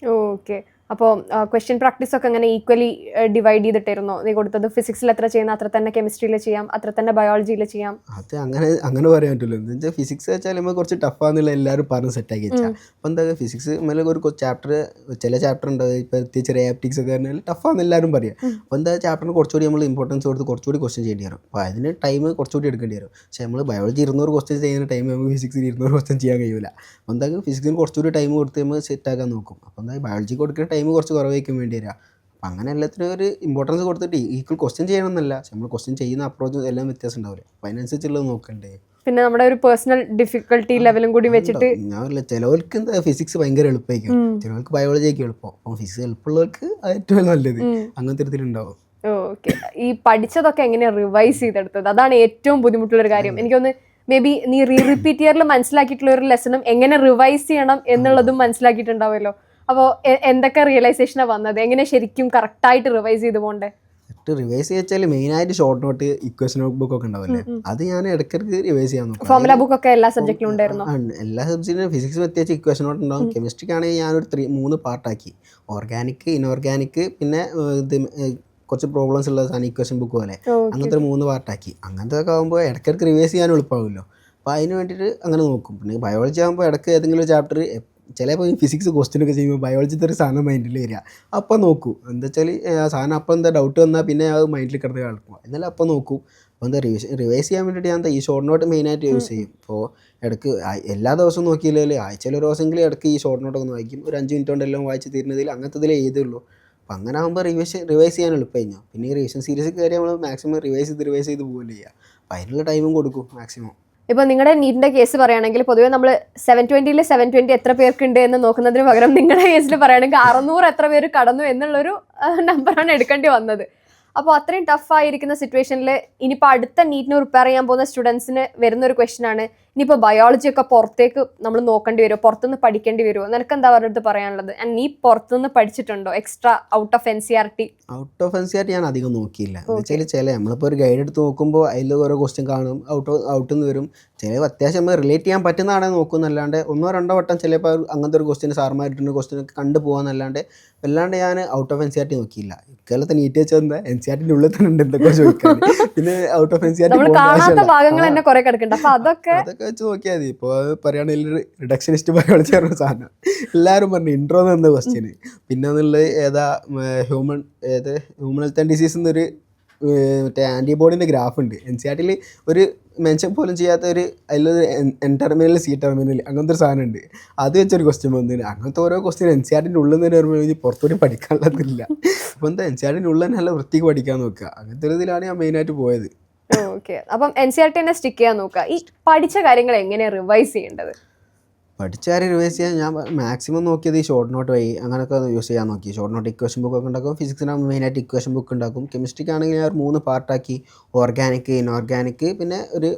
ഓക്കെ. അപ്പോൾ ക്വസ്റ്റ്യൻ പ്രാക്ടീസ് ഒക്കെ അങ്ങനെ ഈക്വലി ഡിവൈഡ് ചെയ്തിട്ടായിരുന്നോ നീ കൊടുത്തത്? ഫിസിക്സിൽ എത്ര ചെയ്യുന്ന അത്ര തന്നെ കെമിസ്ട്രിയിൽ ചെയ്യാം, അത്ര തന്നെ ബയോളജിയിൽ ചെയ്യാം? അത് അങ്ങനെ പറയാൻ പറ്റുമല്ലോ. എന്ന് വെച്ചാൽ ഫിസിക്സ് വെച്ചാൽ നമ്മൾ കുറച്ച് ടഫാന്നുള്ള എല്ലാവരും പറഞ്ഞ് സെറ്റാക്കി വെച്ചാൽ. അപ്പോൾ എന്താ ഫിസിക്സ് മേലെ ഒരു ചില ചാപ്റ്റർ ഉണ്ടാവും, ഇപ്പോൾ പ്രത്യേകിച്ച് റിയാപ്റ്റിക്സ് ഒക്കെ പറഞ്ഞാൽ ടഫാന്ന് എല്ലാവരും പറയാം. അപ്പോൾ എന്താ ചാപ്റ്ററിന് കുറച്ചുകൂടി നമ്മൾ ഇമ്പോർട്ടൻസ് കൊടുത്ത് കുറച്ചുകൂടി ക്വസ്റ്റ്യൻ ചെയ്യേണ്ടി വരും. അപ്പോൾ അതിന് ടൈം കുറച്ചുകൂടി എടുക്കേണ്ടി വരും. പക്ഷേ നമ്മൾ ബയോളജി 200 ക്വസ്റ്റ്യൻ ചെയ്യുന്ന ടൈം നമുക്ക് ഫിസിക്സിൽ 200 ക്വസ്റ്റ്യൻ ചെയ്യാൻ കഴിയില്ല. അപ്പോൾ എന്താ ഫിസിക്സിന് കുറച്ചുകൂടി ടൈം കൊടുത്ത് നമ്മൾ സെറ്റാക്കാൻ നോക്കും. അപ്പോൾ എന്താ ബയോളജി കൊടുക്കുന്ന ടൈം കുറച്ച് കുറവായിരിക്കും വേണ്ടി വരിക. അപ്പം അങ്ങനെ എല്ലാത്തിനും ഒരു ഇമ്പോർട്ടൻസ് കൊടുത്തിട്ട് ഈക്വൽ ക്വസ്റ്റ്യൻ ചെയ്യണമെന്നല്ല, പക്ഷെ നമ്മൾ ക്വസ്റ്റ്യൻ ചെയ്യുന്ന അപ്രോച്ച് എല്ലാം വ്യത്യാസം ഉണ്ടാവില്ല. അപ്പം അതിനനുസരിച്ചുള്ളത് നോക്കണ്ടേ. പിന്നെ നമ്മുടെ ഒരു പേഴ്സണൽ ഡിഫിക്കൽട്ടി ലെവലും കൂടി വെച്ചിട്ട് ഞാനല്ല, ചിലവർക്ക് എന്താ ഫിസിക്സ് ഭയങ്കര എളുപ്പമായിരിക്കും, ചിലവർക്ക് ബയോളജി ആയിരിക്കും എളുപ്പം. അപ്പം ഫിസിക്സ് എളുപ്പമുള്ളവർക്ക് ഏറ്റവും നല്ലത് അങ്ങനത്തെ തരത്തിലുണ്ടാവും. ഓക്കെ. ഈ പഠിച്ചതൊക്കെ എങ്ങനെയാണ് റിവൈസ് ചെയ്തെടുത്തത്? അതാണ് ഏറ്റവും ബുദ്ധിമുട്ടുള്ളൊരു കാര്യം. എനിക്കൊന്ന് മേ ബി നീ റിപ്പീറ്റ് ഇയറിൽ മനസ്സിലാക്കിയിട്ടുള്ള ഒരു ലെസണും എങ്ങനെ റിവൈസ് ചെയ്യണം എന്നുള്ളതും മനസ്സിലാക്കിയിട്ടുണ്ടാവുമല്ലോ. അപ്പോൾ എന്തൊക്കെ റിയലൈസേഷനാണ് വന്നത്? എങ്ങനെ ശരിക്കും കറക്റ്റായിട്ട് റിവൈസ് ചെയ്ത് പോകണ്ടേ? റിവൈസ് വെച്ചാൽ മെയിനായിട്ട് ഷോർട്ട് നോട്ട്, ഇക്വേഷൻ ബുക്ക് ഒക്കെ ഉണ്ടാവില്ലേ, അത് ഞാൻ ഇടയ്ക്കിടയ്ക്ക് റിവൈസ് ചെയ്യാൻ നോക്കും. ഫോർമുല ബുക്ക് ഒക്കെ എല്ലാ സബ്ജക്റ്റിലും ഉണ്ടായിരുന്നു? എല്ലാ സബ്ജക്റ്റിനും ഫിസിക്സ് പ്രത്യേകിച്ച് ഇക്വേഷൻ നോട്ട് ഉണ്ടാവും. കെമിസ്ട്രിക്കാണെങ്കിൽ ഞാനൊരു 3 പാർട്ടാക്കി, ഓർഗാനിക്, ഇൻഓർഗാനിക്, പിന്നെ ഇത് കുറച്ച് പ്രോബ്ലംസ് ഉള്ള സാധനം ഇക്വേഷൻ ബുക്ക് പോലെ, അങ്ങനത്തെ 3 പാർട്ടാക്കി. അങ്ങനത്തെ ഒക്കെ ആകുമ്പോൾ ഇടയ്ക്കിടയ്ക്ക് റിവൈസ് ചെയ്യാൻ എളുപ്പമാകുമല്ലോ. അപ്പോൾ അതിന് വേണ്ടിയിട്ട് അങ്ങനെ നോക്കും. പിന്നെ ബയോളജി ആകുമ്പോൾ ഇടയ്ക്ക് ഏതെങ്കിലും ഒരു ചാപ്റ്റർ, ചിലപ്പോൾ ഈ ഫിസിക്സ് ക്വസ്റ്റ്യനൊക്കെ ചെയ്യുമ്പോൾ ബയോളജിത്തെ ഒരു സാധനം മൈൻഡിൽ വരിക, അപ്പം നോക്കൂ. എന്താ വെച്ചാൽ ആ സാധനം അപ്പം എന്താ ഡൗട്ട് വന്നാൽ പിന്നെ അത് മൈൻഡിൽ കിടന്ന് കളിക്കും, എന്നാലും അപ്പം നോക്കൂ. അപ്പോൾ എന്താ റിവൈസ് ചെയ്യാൻ വേണ്ടിയിട്ട് ഞാൻ ഈ ഷോർട്ട് നോട്ട് മെയിനായിട്ട് യൂസ് ചെയ്യും. ഇപ്പോൾ ഇടയ്ക്ക് എല്ലാ ദിവസവും നോക്കിയില്ലെങ്കിൽ ആഴ്ചയിൽ ഒരു ദിവസമെങ്കിലും ഇടയ്ക്ക് ഈ ഷോർട്ട് നോട്ടൊക്കെ ഒന്ന് വായിക്കും. ഒരു 5 മിനിറ്റ് കൊണ്ടെല്ലാം വായിച്ച് തീരുന്നതിൽ അങ്ങനത്തെ എഴുതുള്ളൂ. അപ്പോൾ അങ്ങനെ ആകുമ്പോൾ റിവൈസ് ചെയ്യാൻ എളുപ്പമായിരുന്നു. പിന്നെ ഈ റിവിഷൻ സീരീസ് കയറി നമ്മൾ മാക്സിമം റിവൈസ് ചെയ്ത് പോകില്ല ചെയ്യുക. അപ്പോൾ അതിനുള്ള ടൈമും കൊടുക്കും മാക്സിമം. ഇപ്പോൾ നിങ്ങളുടെ നീറ്റിൻ്റെ കേസ് പറയുകയാണെങ്കിൽ പൊതുവേ നമ്മൾ 720-ൽ 720 എത്ര പേർക്കുണ്ട് എന്ന് നോക്കുന്നതിന് പകരം നിങ്ങളുടെ കേസിൽ പറയുകയാണെങ്കിൽ 600 എത്ര പേര് കടന്നു എന്നുള്ളൊരു നമ്പറാണ് എടുക്കേണ്ടി വന്നത്. അപ്പോൾ അത്രയും ടഫായിരിക്കുന്ന സിറ്റുവേഷനിൽ ഇനിയിപ്പോൾ അടുത്ത നീറ്റിന് പ്രിപ്പയർ ചെയ്യാൻ പോകുന്ന സ്റ്റുഡൻസിന് വരുന്നൊരു ക്വസ്റ്റ്യനാണ്, ഇനിയിപ്പോൾ ബയോളജി ഒക്കെ പുറത്തേക്ക് നമ്മൾ നോക്കേണ്ടി വരുമോ, പുറത്തുനിന്ന് പഠിക്കേണ്ടി വരുമോ? നിനക്ക് എന്താ അവരുടെ പറയാനുള്ളത്? നീ പുറത്തുനിന്ന് പഠിച്ചിട്ടുണ്ടോ extra out of NCERT? Out of NCERT ഞാൻ അധികം നോക്കിയില്ല. എന്ന് വെച്ചാൽ നമ്മളിപ്പോൾ ഒരു ഗൈഡ് എടുത്ത് നോക്കുമ്പോൾ അതിൽ ഓരോ ക്വസ്റ്റ്യൻ കാണും, ഔട്ടിൽ നിന്ന് വരും. ചില അത്യാവശ്യം നമ്മൾ റിലേറ്റ് ചെയ്യാൻ പറ്റുന്നതാണെങ്കിൽ നോക്കുന്നല്ലാണ്ട് 1-2 വട്ടം ചിലപ്പോൾ അങ്ങനത്തെ ഒരു ക്വസ്റ്റ്യൻ സാർമാരുടെ ക്വസ്റ്റ്യൻ കണ്ടു പോകാന്നല്ലാണ്ട് വല്ലാണ്ട് ഞാൻ ഔട്ട് ഓഫ് NCERT നോക്കിയില്ല. ഇക്കാലത്തെ നീറ്റ് വെച്ചാൽ എന്താ NCERTൻ്റെ ഉള്ളിൽ തന്നെ ഉണ്ട് എന്തൊക്കെ ചോദിക്കാൻ, പിന്നെ ഔട്ട് ഓഫ് NCERT അതൊക്കെ വെച്ച് നോക്കിയാൽ മതി. ഇപ്പോൾ പറയുകയാണെങ്കിൽ റിഡക്ഷനിസ്റ്റ് ബയോളജി പറഞ്ഞ സാധനം എല്ലാവരും പറഞ്ഞു ഇൻട്രോ എന്ന ക്വസ്റ്റ്യന്. പിന്നെ എന്നുള്ളത് ഹ്യൂമൻ ഹെൽത്ത് ആൻഡ് ഡിസീസ് എന്നൊരു മറ്റേ ആൻറ്റിബോഡീൻ്റെ ഗ്രാഫ് ഉണ്ട്. NCERTയിൽ ഒരു മെൻഷൻ പോലും ചെയ്യാത്ത ഒരു അതിലൊരു N ടെർമിനൽ C ടെർമിനൽ അങ്ങനത്തെ ഒരു സാധനം ഉണ്ട്. അത് വെച്ചൊരു ക്വസ്റ്റ്യൻ വന്നില്ല. അങ്ങനത്തെ ഓരോ ക്വസ്റ്റ്യൻ NCERTൻ്റെ ഉള്ളിൽ നിന്ന് വരുമ്പോൾ പുറത്തുകൂടി പഠിക്കാനുള്ളതില്ല. അപ്പോൾ എന്താ NCERTൻ്റെ ഉള്ളിൽ തന്നെ നല്ല വൃത്തിക്ക് പഠിക്കാൻ നോക്കുക. അങ്ങനത്തെ ഒരു ഇതിലാണ് ഞാൻ മെയിനായിട്ട് പോയത്. ഓക്കെ. അപ്പം NCERT തന്നെ സ്റ്റിക്ക് ചെയ്യാൻ നോക്കുക. ഈ പഠിച്ച കാര്യങ്ങൾ എങ്ങനെയാണ് റിവൈസ് ചെയ്യേണ്ടത്? പഠിച്ചാൽ റിവൈസ് ചെയ്യാൻ ഞാൻ മാക്സിമം നോക്കിയത് ഈ ഷോർട്ട് നോട്ട് വഴി അങ്ങനെയൊക്കെ യൂസ് ചെയ്യാൻ നോക്കി. ഷോർട്ട് നോട്ട് ഇക്വേഷൻ ബുക്കൊക്കെ ഉണ്ടാക്കും. ഫിസിക്സിനാകുമ്പോൾ മെയിനായിട്ട് ഇക്വേഷൻ ബുക്ക് ഉണ്ടാക്കും. കെമിസ്ട്രിക്ക് ആണെങ്കിൽ ഞാൻ 3 പാർട്ടാക്കി, ഓർഗാനിക്, ഇൻഓർഗാനിക്, പിന്നെ ഒരു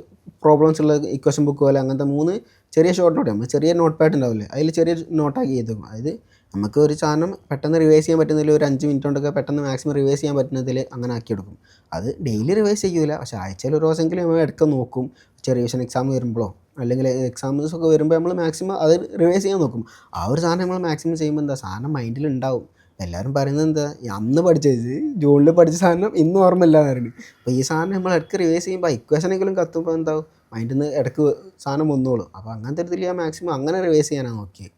പ്രോബ്ലംസ് ഉള്ള ഇക്വേഷൻ ബുക്ക് പോലെ അങ്ങനത്തെ 3 ചെറിയ ഷോർട്ട് നോട്ട്. നമ്മൾ ചെറിയ നോട്ട് പാഡ് ഉണ്ടാവില്ലേ, അതിൽ ചെറിയ നോട്ടാക്കി ചെയ്തു. അതായത് നമുക്ക് ഒരു സാധനം പെട്ടെന്ന് റിവൈസ് ചെയ്യാൻ പറ്റുന്നതിൽ ഒരു 5 മിനിറ്റ് കൊണ്ടൊക്കെ പെട്ടെന്ന് മാക്സിമം റിവൈസ് ചെയ്യാൻ പറ്റുന്നതിൽ അങ്ങനെ ആക്കിയെടുക്കും. അത് ഡെയിലി റിവൈസ് ചെയ്യൂല, പക്ഷേ ആഴ്ചയിൽ ഒരു ദിവസമെങ്കിലും നമ്മൾ ഇടയ്ക്ക് നോക്കും. റിവിഷൻ എക്സാം വരുമ്പോഴോ അല്ലെങ്കിൽ എക്സാംസ് ഒക്കെ വരുമ്പോൾ നമ്മൾ മാക്സിമം അത് റിവൈസ് ചെയ്യാൻ നോക്കും. ആ ഒരു സാധനം നമ്മൾ മാക്സിമം ചെയ്യുമ്പോൾ എന്താ സാധനം മൈൻഡിൽ ഉണ്ടാവും. എല്ലാവരും പറയുന്നത് എന്താ, അന്ന് പഠിച്ചത് ജൂണിൽ പഠിച്ച സാധനം ഇന്ന് ഓർമ്മയില്ല എന്ന് പറയുന്നത്. അപ്പോൾ ഈ സാധനം നമ്മൾ ഇടയ്ക്ക് റിവൈസ് ചെയ്യുമ്പോൾ ഇക്വേഷനെങ്കിലും കത്തുമ്പോൾ എന്താവും മൈൻഡിൽ നിന്ന് ഇടയ്ക്ക് സാധനം വന്നോളും. അപ്പോൾ അങ്ങനത്തെ ഒരു ഞാൻ മാക്സിമം അങ്ങനെ റിവൈസ് ചെയ്യാനാണ് നോക്കിയത്.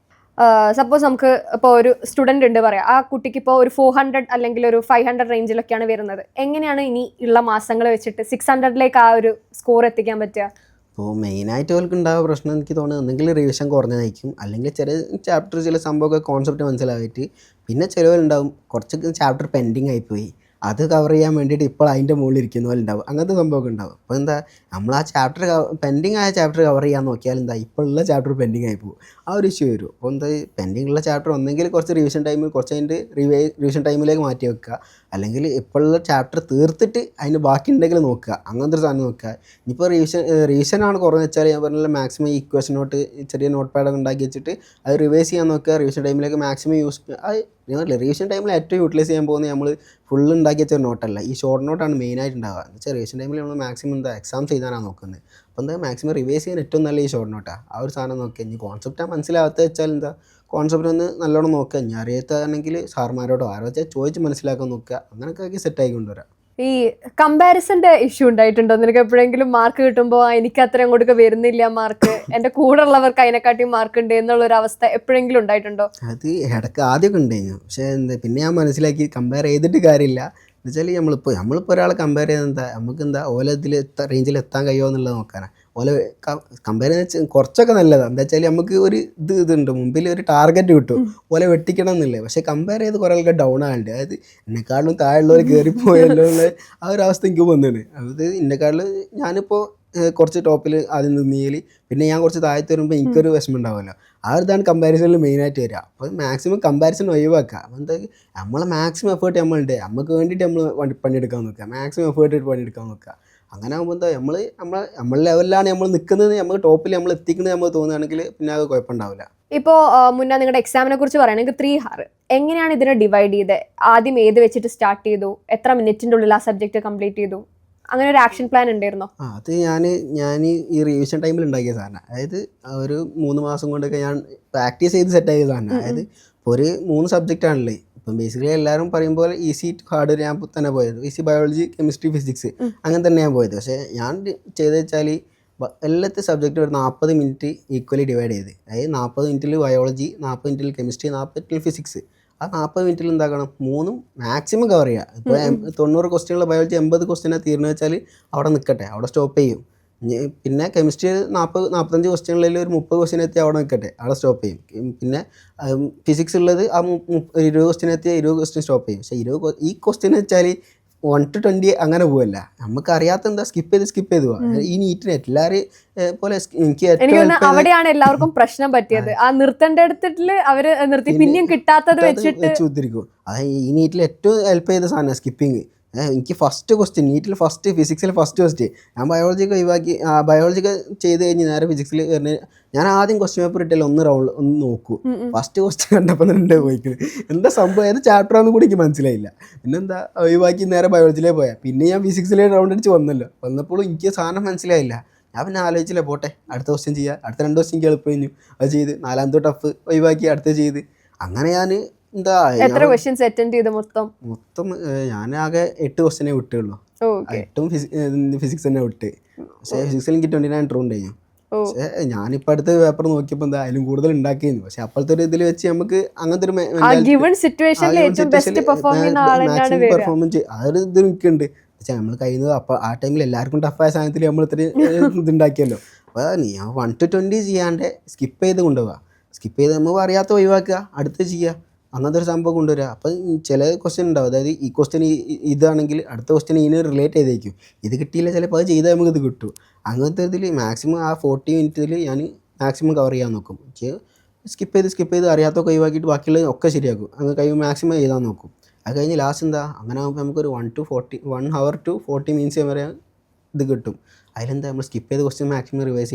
സപ്പോസ് നമുക്ക് ഇപ്പോൾ ഒരു സ്റ്റുഡൻ്റ് ഉണ്ട് പറയാം, ആ കുട്ടിക്ക് ഇപ്പോൾ ഒരു 400 അല്ലെങ്കിൽ ഒരു 500 റേഞ്ചിലൊക്കെയാണ് വരുന്നത്. എങ്ങനെയാണ് ഇനി ഉള്ള മാസങ്ങൾ വെച്ചിട്ട് 600ലേക്ക് ആ ഒരു സ്കോർ എത്തിക്കാൻ പറ്റുക? അപ്പോൾ മെയിനായിട്ട് അവർക്ക് ഉണ്ടാകുന്ന പ്രശ്നം എനിക്ക് തോന്നുന്നത് ഒന്നെങ്കിൽ റിവിഷൻ കുറഞ്ഞതായിരിക്കും, അല്ലെങ്കിൽ ചില ചാപ്റ്റർ ചില സംഭവമൊക്കെ കോൺസെപ്റ്റ് മനസ്സിലായിട്ട്, പിന്നെ ചിലവരുണ്ടാവും കുറച്ച് ചാപ്റ്റർ പെൻഡിങ് ആയിപ്പോയി, അത് കവർ ചെയ്യാൻ വേണ്ടിയിട്ട് ഇപ്പോൾ അതിൻ്റെ മുകളിൽ ഇരിക്കുന്ന പോലെ ഉണ്ടാവും. അങ്ങനത്തെ സംഭവമൊക്കെ ഉണ്ടാവും. അപ്പോൾ എന്താ നമ്മൾ ആ ചാപ്റ്റർ പെൻഡിങ് ആയ ചാപ്റ്റർ കവർ ചെയ്യാൻ നോക്കിയാൽ എന്താ ഇപ്പോൾ ഉള്ള ചാപ്റ്റർ പെൻഡിങ് ആയി പോകും. ആ ഒരു ഇഷ്യൂ വരും. അപ്പോൾ എന്താ പെൻഡിങ് ഉള്ള ചാപ്റ്റർ ഒന്നെങ്കിൽ കുറച്ച് റിവിഷൻ ടൈമിൽ കുറച്ച് അതിൻ്റെ റിവിഷൻ ടൈമിലേക്ക് മാറ്റി വെക്കുക, അല്ലെങ്കിൽ ഇപ്പോഴുള്ള ചാപ്റ്റർ തീർത്തിട്ട് അതിന് ബാക്കി ഉണ്ടെങ്കിൽ നോക്കുക. അങ്ങനത്തെ ഒരു സാധനം നോക്കുക. ഇനിയിപ്പോൾ റിവിഷനാണ് കുറഞ്ഞു വെച്ചാൽ ഞാൻ പറഞ്ഞാൽ മാക്സിമം ഈ ഇക്വേഷൻ നോട്ട് ചെറിയ നോട്ട് പാഡൊക്കെ ഉണ്ടാക്കി വെച്ചിട്ട് അത് റിവൈസ് ചെയ്യാൻ നോക്കുക. റിവിഷൻ ടൈമിലേക്ക് മാക്സിമം യൂസ് അത് ഞങ്ങളില്ല, റിവിഷൻ ടൈമിൽ ഏറ്റവും യൂട്ടിലൈസ് ചെയ്യാൻ പോകുന്നത് നമ്മൾ ഫുള്ള് ഉണ്ടാക്കി വെച്ച നോട്ടല്ല, ഈ ഷോർട്ട് നോട്ടാണ് മെയിനായിട്ട് ഉണ്ടാവുക. എന്ന് വെച്ചാൽ റിവിഷൻ ടൈമിൽ നമ്മൾ മാക്സിമം എന്താ എക്സാം ചെയ്താനാണ് നോക്കുന്നത്. അപ്പോൾ എന്താ മാക്സിമം റിവൈസ് ചെയ്യാൻ ഏറ്റവും നല്ല ഈ ഷോർട്ട് നോട്ടാണ്. ആ ഒരു സാധനം നോക്കുക. ഇനി കോൺസെപ്റ്റാണ് മനസ്സിലാവാത്ത വെച്ചാൽ എന്താ കോൺസെപ്റ്റ് ഒന്ന് നല്ലോണം നോക്കുക. ഇനി അറിയാത്താണെങ്കിൽ സാർമാരോടോ ആരോ വെച്ചാൽ ചോദിച്ച് മനസ്സിലാക്കാൻ നോക്കുക. അങ്ങനെയൊക്കെ ആക്കി സെറ്റായി കൊണ്ടുവരാം. ഈ കമ്പാരിസന്റെ ഇഷ്യൂ ഉണ്ടായിട്ടുണ്ടോ നിനക്ക് എപ്പോഴെങ്കിലും? മാർക്ക് കിട്ടുമ്പോൾ എനിക്ക് അത്രയും അങ്ങോട്ടൊക്കെ വരുന്നില്ല മാർക്ക്, എൻ്റെ കൂടെ ഉള്ളവർക്ക് അതിനെക്കാട്ടി മാർക്ക് ഉണ്ട് എന്നുള്ളൊരു അവസ്ഥ എപ്പോഴെങ്കിലും ഉണ്ടായിട്ടുണ്ടോ? അത് ഇടയ്ക്ക് ആദ്യമൊക്കെ ഉണ്ടായിരുന്നു. പക്ഷേ എന്താ പിന്നെ ഞാൻ മനസ്സിലാക്കി കമ്പയർ ചെയ്തിട്ട് കാര്യമില്ല. എന്ന് വെച്ചാൽ നമ്മളിപ്പോൾ ഒരാളെ കമ്പയർ ചെയ്താൽ എന്താ നമുക്ക് എന്താ ഓല ഇതിൽ റേഞ്ചിൽ എത്താൻ കഴിയുമോ എന്നുള്ളത് നോക്കാനാണ്. ഓല കമ്പയർ ചെയ്ത് കുറച്ചൊക്കെ നല്ലതാണ്. എന്താ വെച്ചാൽ നമുക്ക് ഒരു ഇതുണ്ട്, മുമ്പിൽ ഒരു ടാർഗറ്റ് കിട്ടും ഓലെ വെട്ടിക്കണം എന്നുള്ളത്. പക്ഷേ കമ്പയർ ചെയ്ത് കുറേ ആൾക്കാർ ഡൗൺ ആകുന്നുണ്ട്. അതായത് എന്നെക്കാളും താഴെയുള്ളവർ കയറിപ്പോയല്ലോ എന്നുള്ള ആ ഒരു അവസ്ഥ എനിക്ക് വന്നിട്ടുണ്ട്. അത് എന്നെക്കാളും ഞാനിപ്പോൾ കുറച്ച് ടോപ്പിൽ ആദ്യം നിന്നിയിൽ പിന്നെ ഞാൻ കുറച്ച് താഴത്ത് വരുമ്പോൾ എനിക്കൊരു വിഷമം ഉണ്ടാവുമല്ലോ. ആ ഒരു ഇതാണ് കമ്പാരിസണിൽ മെയിനായിട്ട് വരിക. അപ്പോൾ മാക്സിമം കമ്പാരിസൺ ഒഴിവാക്കുക. അപ്പോൾ എന്താ നമ്മളെ മാക്സിമം എഫേർട്ട് നമ്മളുണ്ട്, നമുക്ക് വേണ്ടിയിട്ട് നമ്മൾ പണിയെടുക്കാൻ നോക്കുക, മാക്സിമം എഫേർട്ട് ഇട്ട് പണിയെടുക്കാൻ നോക്കുക. അങ്ങനെ ആകുമ്പോൾ എന്താ നമ്മളെ ലെവലിലാണ് നമ്മൾ നിൽക്കുന്നത്, നമ്മൾ ടോപ്പിൽ നമ്മൾ എത്തിക്കുന്നത് നമ്മൾ തോന്നുകയാണെങ്കിൽ പിന്നെ അത് കുഴപ്പമുണ്ടാവില്ല. ഇപ്പോൾ മുന്നേ നിങ്ങളുടെ എക്സാമിനെ കുറിച്ച് പറയുകയാണെങ്കിൽ 3 hour എങ്ങനെയാണ് ഇതിനെ ഡിവൈഡ് ചെയ്ത്? ആദ്യം ഏത് വെച്ചിട്ട് സ്റ്റാർട്ട് ചെയ്തു? എത്ര മിനിറ്റിൻ്റെ ഉള്ളിൽ ആ സബ്ജക്റ്റ് കംപ്ലീറ്റ് ചെയ്തു? അങ്ങനെ ഒരു ആക്ഷൻ പ്ലാൻ ഉണ്ടായിരുന്നോ? അത് ഞാൻ ഈ റിവിഷൻ ടൈമിൽ ഉണ്ടാക്കിയ സാധനം. അതായത് ഒരു 3 മാസം കൊണ്ടൊക്കെ ഞാൻ പ്രാക്ടീസ് ചെയ്ത് സെറ്റാക്കിയ സാധനം. അതായത് ഇപ്പോൾ ഒരു 3 സബ്ജക്റ്റ് ആണല്ലേ. ഇപ്പം ബേസിക്കലി എല്ലാവരും പറയുമ്പോൾ ഈസി ടു ഹാർഡ് ഞാൻ തന്നെ പോയത്. ഈസി ബയോളജി, കെമിസ്ട്രി, ഫിസിക്സ് അങ്ങനെ തന്നെ ഞാൻ പോയത്. പക്ഷേ ഞാൻ ചെയ്തെന്ന് വെച്ചാൽ എല്ലാത്തെ സബ്ജക്റ്റും ഒരു 40 മിനിറ്റ് ഈക്വലി ഡിവൈഡ് ചെയ്ത്. അതായത് 40 മിനിറ്റിൽ ബയോളജി, 40 മിനിറ്റിൽ കെമിസ്ട്രി, 40 മിനിറ്റിൽ ഫിസിക്സ്. ആ 40 മിനിറ്റിൽ എന്താക്കണം 3ഉം മാക്സിമം കവർ ചെയ്യുക. ഇപ്പോൾ 90 ക്വസ്റ്റ്യനുള്ള ബയോളജി 80 ക്വസ്റ്റ്യനാണ് തീർന്നു വെച്ചാൽ അവിടെ നിൽക്കട്ടെ, അവിടെ സ്റ്റോപ്പ് ചെയ്യും. പിന്നെ കെമിസ്ട്രി 40-45 ക്വസ്റ്റ്യനുകളിൽ ഒരു 30 ക്വസ്റ്റ്യൻ എത്തി അവിടെ നിൽക്കട്ടെ, അവിടെ സ്റ്റോപ്പ് ചെയ്യും. പിന്നെ ഫിസിക്സ് ഉള്ളത് ആ 20 ക്വസ്റ്റ്യൻ എത്തിയ 20 ക്വസ്റ്റ്യൻ സ്റ്റോപ്പ് ചെയ്യും. പക്ഷേ ഈ ക്വസ്റ്റ്യൻ വെച്ചാൽ 1 to 20 അങ്ങനെ പോവല്ല. നമുക്ക് അറിയാത്ത എന്താ സ്കിപ്പ് ചെയ്ത് പോവാം. ഈ നീറ്റിന് എല്ലാവരും പോലെ എനിക്ക് അവിടെയാണ് എല്ലാവർക്കും പ്രശ്നം പറ്റിയത്. ആ നിർത്തേണ്ട എടുത്തിട്ട് അവര് നിർത്തി പിന്നെയും കിട്ടാത്തത് വെച്ചിട്ട് ഉദ്ധരിക്കും. അതായത് ഈ നീറ്റിൽ ഏറ്റവും ഹെൽപ്പ് ചെയ്ത സാധനം സ്കിപ്പിങ്. എനിക്ക് ഫസ്റ്റ് ക്വസ്റ്റ്യൻ നീറ്റിൽ ഫിസിക്സിൽ ഫസ്റ്റ് ക്വസ്റ്റ്യൻ ഞാൻ ബയോളജിക്ക് ഒഴിവാക്കി. ബയോളജിക്ക് ചെയ്ത് കഴിഞ്ഞ് നേരെ ഫിസിക്സിൽ കയറി. ഞാൻ ആദ്യം ക്വസ്റ്റ്യൻ പേപ്പർ ഇട്ടില്ല, ഒന്ന് നോക്കൂ. ഫസ്റ്റ് ക്വസ്റ്റ്യൻ കണ്ടപ്പോൾ തന്നെ പോയിക്കുന്നത് എന്താ സംഭവം, ഏത് ചാപ്റ്ററാണെന്ന് കൂടി എനിക്ക് മനസ്സിലായില്ല. പിന്നെന്താ ഒഴിവാക്കി നേരെ ബയോളജിയിലേക്ക് പോയാൽ. പിന്നെ ഞാൻ ഫിസിക്സിലെ റൗണ്ട് അടിച്ച് വന്നപ്പോഴും എനിക്ക് സാധനം മനസ്സിലായില്ല. ഞാൻ പിന്നെ ആലോചിച്ചില്ല, പോട്ടെ അടുത്ത ക്വസ്റ്റ്യൻ ചെയ്യാം. അടുത്ത 2 ക്വസ്റ്റ്യൻ എനിക്ക് എളുപ്പം കഴിഞ്ഞു, അത് ചെയ്ത് 4ാമത്തെ ടഫ് ഒഴിവാക്കി അടുത്ത ചെയ്ത്. അങ്ങനെ ഞാൻ എത്ര ക്വസ്റ്റ്യൻസ് അറ്റൻഡ് ചെയ്തു? മൊത്തം ഞാൻ ആകെ 8 ക്വസ്റ്റ്യനെ വിട്ടുള്ളൂ. 8ഉം ഫിസിക്സ് തന്നെ വിട്ട്. പക്ഷേ ഫിസിക്സിൽ എനിക്ക് 29 ട്രൂ ഉണ്ടായിരുന്നു. പക്ഷേ ഞാനിപ്പോൾ അടുത്ത പേപ്പർ നോക്കിയപ്പോൾ എന്താ അതിലും കൂടുതൽ ഉണ്ടാക്കിയിരുന്നു. പക്ഷെ അപ്പോഴത്തെ ഒരു ഇതിൽ വെച്ച് നമുക്ക് അങ്ങനത്തെ ഒരു പെർഫോമൻസ് ആ ഒരു ഇത് നിൽക്കുന്നുണ്ട്. പക്ഷേ നമ്മൾ കഴിയുന്നത് അപ്പോൾ ആ ടൈമിൽ എല്ലാവർക്കും ടഫായ സാധനത്തിൽ നമ്മൾ ഇത്രയും ഇതുണ്ടാക്കിയല്ലോ. അപ്പോൾ ഞാൻ 1 to 20 ചെയ്യാണ്ട് സ്കിപ്പ് ചെയ്ത് കൊണ്ടുപോവുക. സ്കിപ്പ് ചെയ്ത് നമ്മൾ അറിയാത്ത ഒഴിവാക്കുക, അടുത്ത് ചെയ്യുക, അങ്ങനത്തെ ഒരു സംഭവം കൊണ്ടുവരിക. അപ്പം ചില ക്വസ്റ്റ്യൻ ഉണ്ടാവും. അതായത് ഈ ക്വസ്റ്റ്യൻ ഇതാണെങ്കിൽ അടുത്ത ക്വസ്റ്റ്യൻ ഇതിന് റിലേറ്റ് ചെയ്തേക്കും. ഇത് കിട്ടിയില്ല ചിലപ്പോൾ അത് ചെയ്താൽ നമുക്ക് ഇത് കിട്ടും. അങ്ങനത്തെ ഇതിൽ മാക്സിമം ആ 40 മിനിറ്റിൽ ഞാൻ മാക്സിമം കവർ ചെയ്യാൻ നോക്കും. സ്കിപ്പ് ചെയ്ത് അറിയാത്തൊക്കെ ഒഴിവാക്കിയിട്ട് ബാക്കിയുള്ളത് ഒക്കെ ശരിയാക്കും. അങ്ങനെ കഴിയുമ്പോൾ മാക്സിമം എഴുതാൻ നോക്കും. അത് കഴിഞ്ഞ് ലാസ്റ്റ് എന്താ അങ്ങനെ ആകുമ്പോൾ നമുക്കൊരു 1 hour to 40 minutes വരെ ഇത് കിട്ടും. അതിലെന്താ നമ്മൾ സ്കിപ്പ് ചെയ്ത് മാക്സിമം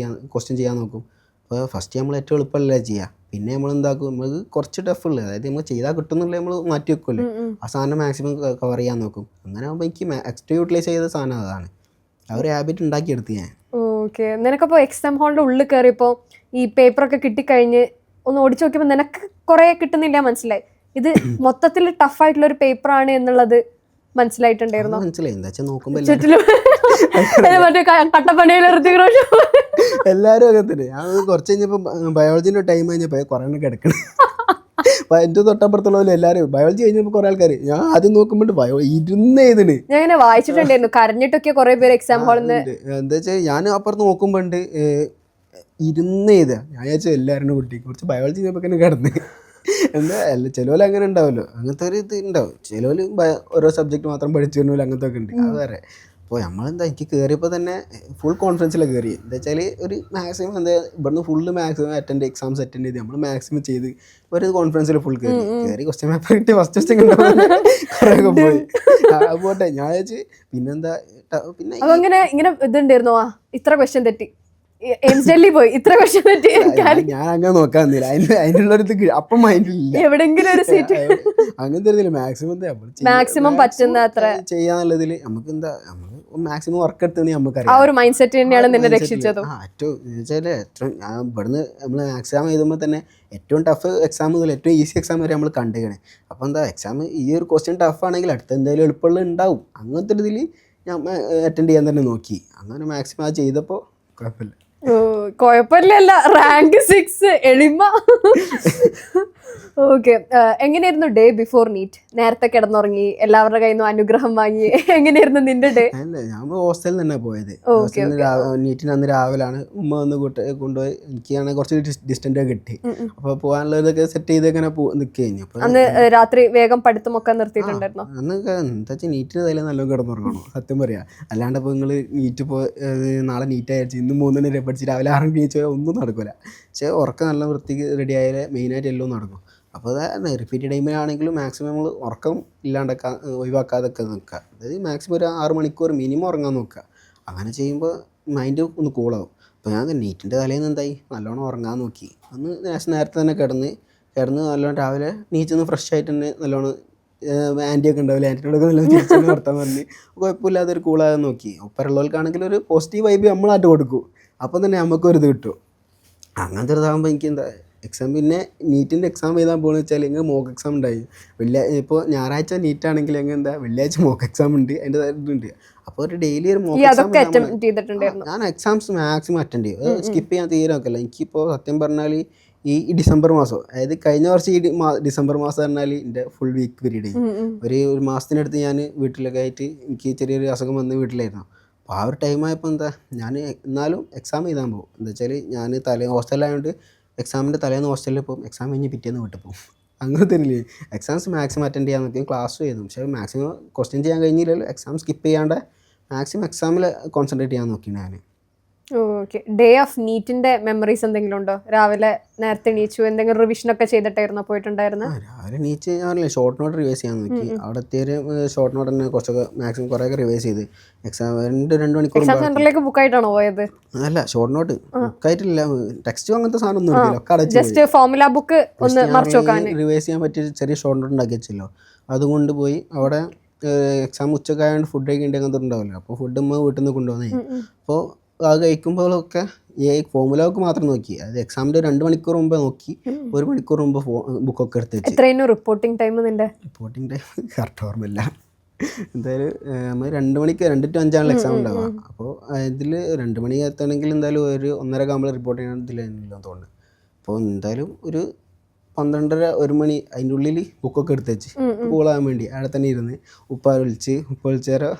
ക്വസ്റ്റ്യൻ ചെയ്യാൻ നോക്കും. അപ്പോൾ ഫസ്റ്റ് നമ്മൾ ഏറ്റവും എളുപ്പമല്ല ചെയ്യുക. പിന്നെ നമ്മൾ എന്താക്കും, നമ്മൾ കുറച്ച് ടഫുള്ളത്, അതായത് നമ്മൾ ചെയ്താൽ കിട്ടുന്നില്ല നമ്മൾ മാറ്റി വെക്കുമല്ലോ, ആ സാധനം മാക്സിമം കവർ ചെയ്യാൻ നോക്കും. അങ്ങനെ ആകുമ്പോൾ എനിക്ക് എക്സ്ട്രാ യൂട്ടിലൈസ് ചെയ്ത സാധനം അതാണ്. ആ ഒരു ഹാബിറ്റ് ഉണ്ടാക്കിയെടുത്ത് ഞാൻ. ഓക്കെ. നിനക്കപ്പോൾ എക്സാം ഹാളിൻ്റെ ഉള്ളിൽ കയറിയപ്പോൾ ഈ പേപ്പറൊക്കെ കിട്ടിക്കഴിഞ്ഞ് ഒന്ന് ഓടിച്ചു നോക്കിയപ്പോൾ നിനക്ക് കുറേ കിട്ടുന്നില്ല മനസ്സിലായി. ഇത് മൊത്തത്തിൽ ടഫായിട്ടുള്ള ഒരു പേപ്പറാണ് എന്നുള്ളത് മനസ്സിലായിട്ടുണ്ടായിരുന്നു. മനസ്സിലായി. എന്താ വെച്ചാൽ നോക്കുമ്പോൾ ചുറ്റിലും മറ്റേ കട്ടപ്പനയിൽ എല്ലാവരും അങ്ങനെ തന്നെ. ഞാൻ കുറച്ച് കഴിഞ്ഞപ്പോൾ ബയോളജീൻ്റെ ടൈം കഴിഞ്ഞപ്പോൾ കുറേ എണ്ണം കിടക്കണം. എൻ്റെ തൊട്ടപ്പുറത്തുള്ളവരും എല്ലാവരും ബയോളജി കഴിഞ്ഞപ്പോൾ കുറേ ആൾക്കാർ ഞാൻ ആദ്യം നോക്കുമ്പോൾ ഇരുന്ന് എഴുതണ്. ഞാൻ ഇങ്ങനെ വായിച്ചിട്ടുണ്ടായിരുന്നു, കരഞ്ഞിട്ടൊക്കെ കുറേ പേര് എക്സാം ഹാളിൽ നിന്ന്. എന്താ വെച്ചാൽ ഞാൻ അപ്പുറത്ത് നോക്കുമ്പോൾ ഉണ്ട് ഇരുന്ന് എഴുതുക. ഞാൻ വിചാരിച്ചു എല്ലാവരും കുട്ടി കുറച്ച് ബയോളജി കഴിഞ്ഞപ്പോൾ തന്നെ കിടന്ന്. എന്താ ചിലവർ അങ്ങനെ ഉണ്ടാവുമല്ലോ, അങ്ങനത്തെ ഒരു ഇത് ഉണ്ടാവും. ചിലവർ ഓരോ സബ്ജക്റ്റ് മാത്രം പഠിച്ചു തരുന്നില്ല, അങ്ങനത്തെ ഒക്കെ ഉണ്ട്. അത് വേറെ. അപ്പോൾ നമ്മളെന്താ എനിക്ക് കയറിയപ്പോൾ തന്നെ ഫുൾ കോൺഫിഡൻസിലാണ് കയറി. എന്താ വെച്ചാൽ ഒരു മാക്സിമം എന്താ ഇവിടുന്ന് ഫുള്ള് മാക്സിമം എക്സാംസ് അറ്റൻഡ് ചെയ്ത് നമ്മൾ മാക്സിമം ചെയ്ത് ഒരു കോൺഫിഡൻസിൽ ഫുൾ കയറി ക്വസ്റ്റ്യൻ പേപ്പർ കിട്ടി ഫസ്റ്റ് ക്വസ്റ്റ്യൻ കുറേയൊക്കെ പോയി. പോട്ടെ ഞാൻ വിചാരിച്ച് പിന്നെന്താ പിന്നെ അങ്ങനെ ഇങ്ങനെ ഇതുണ്ടായിരുന്നോ, ഇത്ര ക്വസ്റ്റ്യൻ തെറ്റി പോയി, ഇത്ര ക്വസ്റ്റ്യൻ തെറ്റി. ഞാൻ അങ്ങനെ നോക്കാൻ അതിനുള്ളൊരു അപ്പം മൈൻഡിലില്ല, എവിടെങ്കിലും ഒരു സീറ്റ് അങ്ങനത്തെ മാക്സിമം പറ്റുന്ന അത്ര ചെയ്യാന്നുള്ളതിൽ നമുക്ക് എന്താ നമ്മൾ മാക്സിമം വർക്ക് എടുത്തെന്ന് നമുക്കറിയാം. ആ ഒരു മൈൻഡ് സെറ്റ് തന്നെയാണ് നിന്നെ രക്ഷിച്ചത്. ഏറ്റവും ഞാൻ ഇവിടുന്ന് നമ്മൾ എക്സാം എഴുതുമ്പോൾ തന്നെ ഏറ്റവും ടഫ് എക്സാം മുതൽ ഏറ്റവും ഈസി എക്സാം വരെ നമ്മൾ കണ്ടുകണേ. അപ്പോൾ എന്താ എക്സാം ഈ ഒരു ക്വസ്റ്റ്യൻ ടഫ് ആണെങ്കിൽ അടുത്ത എന്തായാലും എളുപ്പമുള്ള ഉണ്ടാവും. അങ്ങനത്തെ ഒരു ഇതിൽ ഞാൻ അറ്റൻഡ് ചെയ്യാൻ തന്നെ നോക്കി. അങ്ങനെ മാക്സിമം അത് ചെയ്തപ്പോൾ കുഴപ്പമില്ല. കുഴപ്പമില്ല, റാങ്ക് 6 എളിമ. ഓക്കെ. എങ്ങനെയായിരുന്നു ഡേ ബിഫോർ നീറ്റ്? നേരത്തെ കിടന്നുറങ്ങി, എല്ലാവരുടെ കയ്യിൽ നിന്നും അനുഗ്രഹം വാങ്ങി, എങ്ങനെയായിരുന്നു നിന്റെ ഡേ? അല്ല, ഞാൻ ഹോസ്റ്റലിൽ തന്നെ പോയത്. നീറ്റിന് അന്ന് രാവിലാണ് ഉമ്മ വന്ന് കൊണ്ടുപോയി. എനിക്കാണെങ്കിൽ കുറച്ച് ഡിസ്റ്റൻറ്റ് കിട്ടി. അപ്പോൾ പോകാനുള്ളതൊക്കെ സെറ്റ് ചെയ്ത് ഇങ്ങനെ നിൽക്കുക കഴിഞ്ഞു. അന്ന് രാത്രി വേഗം പഠിത്തമൊക്കെ നിർത്തിയിട്ടുണ്ടായിരുന്നു. അന്ന് എന്താ വെച്ചാൽ നീറ്റിന് തലേ നല്ലോണം കിടന്നുറങ്ങണം, സത്യം പറയാം. അല്ലാണ്ട് ഇപ്പോൾ നിങ്ങൾ നീറ്റ് നാളെ നീറ്റ് അയച്ചു ഇന്ന് 3 മണി പഠിച്ച് രാവിലെ 6 മണി ചോദിച്ചാൽ ഒന്നും നടക്കില്ല. പക്ഷേ ഉറക്കം നല്ല വൃത്തിക്ക് റെഡി ആയാലേ മെയിനായിട്ട് എല്ലാം നടക്കും. അപ്പോൾ അത് റിപ്പീറ്റ് ടൈമിലാണെങ്കിലും മാക്സിമം നമ്മൾ ഉറക്കം ഇല്ലാണ്ടൊക്കെ ഒഴിവാക്കാതൊക്കെ നിൽക്കുക. അതായത് മാക്സിമം ഒരു 6 മണിക്കൂർ മിനിമം ഉറങ്ങാൻ നോക്കുക. അങ്ങനെ ചെയ്യുമ്പോൾ മൈൻഡ് ഒന്ന് കൂളാവും. അപ്പോൾ ഞാൻ നീറ്റിൻ്റെ തലേന്ന് എന്തായി നല്ലോണം ഉറങ്ങാൻ നോക്കി. അന്ന് നേരത്തെ തന്നെ കിടന്ന് നല്ലോണം രാവിലെ നീച്ചൊന്ന് ഫ്രഷ് ആയിട്ട് തന്നെ നല്ലോണം ആൻറ്റിയൊക്കെ ഉണ്ടാവില്ല, ആൻറ്റിനോടൊക്കെ നല്ല തിരിച്ചു നടത്താൻ പറഞ്ഞ് കുഴപ്പമില്ലാതൊരു കൂളാകാൻ നോക്കി. ഒപ്പരുള്ളവർക്കാണെങ്കിൽ ഒരു പോസിറ്റീവ് വൈബ് നമ്മളായിട്ട് കൊടുക്കും. അപ്പോൾ തന്നെ നമുക്കൊരിത് കിട്ടും. അങ്ങനത്തെ ഒരു ഇതാകുമ്പോൾ എനിക്ക് എന്താ എക്സാം പിന്നെ നീറ്റിൻ്റെ എക്സാം എഴുതാൻ പോകുന്നത് വെച്ചാൽ എങ്ങനെ മോക്ക് എക്സാം ഉണ്ടായി. ഇപ്പോൾ ഞായറാഴ്ച നീറ്റാണെങ്കിൽ എങ്ങനെ എന്താ വെള്ളിയാഴ്ച മോക്ക് എക്സാം ഉണ്ട്, അതിൻ്റെ ഇതുണ്ട്. അപ്പോൾ ഒരു ഡെയിലി ഒരു മോക്ക് എക്സാം ഞാൻ എക്സാംസ് മാക്സിമം അറ്റൻഡ് ചെയ്യും. സ്കിപ്പ് ചെയ്യാൻ തീരെ നോക്കല്ല. എനിക്കിപ്പോൾ സത്യം പറഞ്ഞാൽ ഈ ഡിസംബർ മാസം, അതായത് കഴിഞ്ഞ വർഷം ഈ ഡിസംബർ മാസം പറഞ്ഞാൽ എൻ്റെ ഫുൾ വീക്ക് പീരീഡ് ഒരു മാസത്തിനടുത്ത് ഞാൻ വീട്ടിലൊക്കെ ആയിട്ട് എനിക്ക് ചെറിയൊരു അസുഖം വന്ന് വീട്ടിലായിരുന്നു. അപ്പോൾ ആ ഒരു ടൈമായപ്പോൾ എന്താ ഞാൻ എന്നാലും എക്സാം എഴുതാൻ പോകും. എന്താ വെച്ചാൽ ഞാൻ ഹോസ്റ്റലിലായതുകൊണ്ട് എക്സാമിൻ്റെ തലേന്ന് ഹോസ്റ്റലിൽ പോകും, എക്സാം കഴിഞ്ഞ് പിറ്റേന്ന് വീട്ടിൽ പോകും. അങ്ങനെ തന്നെയില്ലേ എക്സാംസ് മാക്സിമം അറ്റൻഡ് ചെയ്യാൻ നോക്കി, ക്ലാസ് ചെയ്തു. പക്ഷേ മാക്സിമം ക്വസ്റ്റ്യൻ ചെയ്യാൻ കഴിഞ്ഞില്ലല്ലോ. എക്സാം സ്കിപ്പ് ചെയ്യാണ്ട് മാക്സിമം എക്സാമിൽ കോൺസെൻട്രേറ്റ് ചെയ്യാൻ നോക്കി ഞാൻ. ഓക്കെ. ഡേ ഓഫ് നീറ്റിന്റെ മെമ്മറീസ് എന്തെങ്കിലും ഉണ്ടോ? രാവിലെ നേരത്തെ എണീച്ചു, എന്തെങ്കിലും റിവിഷൻ ഒക്കെ ചെയ്തിട്ടായിരുന്നോ പോയിട്ടുണ്ടായിരുന്നത്? രാവിലെ എണീച്ച് ഞാനല്ലേ ഷോർട്ട് നോട്ട് റിവൈസ് ചെയ്യാൻ നോക്കി. അവിടെ എത്തിയൊരു ഷോർട്ട് നോട്ട് തന്നെ കുറച്ചൊക്കെ മാക്സിമം കുറേയൊക്കെ റിവൈസ് ചെയ്ത് എക്സാം 2 മണിക്കൂർ സെന്ററിലേക്ക് ബുക്കായിട്ടാണോ പോയത്? അല്ല, ഷോർട്ട് നോട്ട് ബുക്കായിട്ടില്ല, ടെക്സ്റ്റും അങ്ങനത്തെ സാധനം ഒന്നും എടുക്കില്ല, ജസ്റ്റ് ഫോർമുല ബുക്ക് ഒന്ന് മറിച്ച് നോക്കാൻ റിവൈസ് ചെയ്യാൻ പറ്റിയ ചെറിയ ഷോർട്ട് നോട്ട് ഉണ്ടാക്കി വെച്ചല്ലോ, അതുകൊണ്ട് പോയി. അവിടെ എക്സാം ഉച്ചക്കായതുകൊണ്ട് ഫുഡ് കഴിക്കേണ്ടി അങ്ങനത്തെ ഉണ്ടാവില്ല. അപ്പോൾ ഫുഡ് വീട്ടിൽ നിന്ന് കൊണ്ടുവന്നേ. അപ്പോൾ അത് കഴിക്കുമ്പോഴൊക്കെ ഈ ഫോർമുല ബുക്ക് മാത്രം നോക്കി. അത് എക്സാമിൻ്റെ 2 മണിക്കൂർ മുമ്പേ നോക്കി, 1 മണിക്കൂർ മുമ്പ് ബുക്കൊക്കെ എടുത്ത് വെച്ച്. റിപ്പോർട്ടിംഗ് ടൈം കറക്റ്റ് ഓർമ്മയില്ല. എന്തായാലും നമ്മൾ 2 to 5 എക്സാം ഉണ്ടാവുക. അപ്പോൾ ഇതിൽ 2 മണി എത്തണമെങ്കിൽ എന്തായാലും ഒരു 1:30 ആകുമ്പോൾ റിപ്പോർട്ട് ചെയ്യണം ഇതിലെല്ലാം തോന്നുന്നു. അപ്പോൾ എന്തായാലും ഒരു 12:30 1 മണി അതിൻ്റെ ഉള്ളിൽ ബുക്കൊക്കെ എടുത്ത് വെച്ച് കൂളാകാൻ വേണ്ടി അവിടെ തന്നെ ഇരുന്ന് ഉപ്പ വിളിച്ചേരം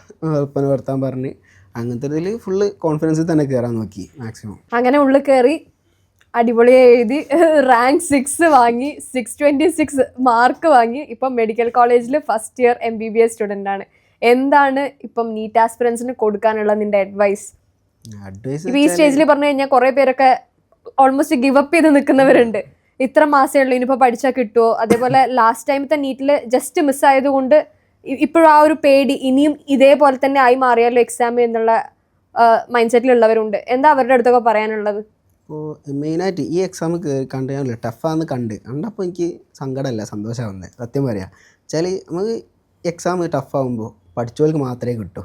ഉപ്പനെ വർത്താൻ പറഞ്ഞ് അങ്ങനത്തെ ഇതിൽ ഫുള്ള് കോൺഫിഡൻസിൽ തന്നെ കയറാൻ നോക്കി മാക്സിമം. അങ്ങനെ ഉള്ളിൽ കയറി അടിപൊളിയായി എഴുതി റാങ്ക് 6 വാങ്ങി, 626 മാർക്ക് വാങ്ങി. ഇപ്പം മെഡിക്കൽ കോളേജിൽ ഫസ്റ്റ് ഇയർ MBBS സ്റ്റുഡൻ്റ് ആണ്. എന്താണ് ഇപ്പം നീറ്റ് ആസ്പിറൻസിന് കൊടുക്കാനുള്ള നിന്റെ അഡ്വൈസ്? ഈ സ്റ്റേജിൽ പറഞ്ഞു കഴിഞ്ഞാൽ കുറേ പേരൊക്കെ ഓൾമോസ്റ്റ് ഗിവ് അപ്പ് ചെയ്ത് നിൽക്കുന്നവരുണ്ട്. ഇത്ര മാസമേ ഉള്ളൂ, ഇനിയിപ്പോൾ പഠിച്ചാൽ കിട്ടുമോ? അതേപോലെ ലാസ്റ്റ് ടൈമത്തെ നീറ്റിൽ ജസ്റ്റ് മിസ്സായത് കൊണ്ട് ഇപ്പോഴും ആ ഒരു പേടി, ഇനിയും ഇതേപോലെ തന്നെ ആയി മാറിയാലോ എക്സാം എന്നുള്ള മൈൻഡ് സെറ്റിലുള്ളവരുണ്ട്. എന്താ അവരുടെ അടുത്തൊക്കെ പറയാനുള്ളത്? അപ്പോൾ മെയിനായിട്ട് ഈ എക്സാം കണ്ട് ഞാനില്ല ടഫാന്ന് കണ്ടപ്പോൾ എനിക്ക് സങ്കടമല്ല, സന്തോഷമാവുന്നത് സത്യം പറയാം. വെച്ചാൽ നമുക്ക് എക്സാം ടഫാകുമ്പോൾ പഠിച്ചവർക്ക് മാത്രമേ കിട്ടൂ,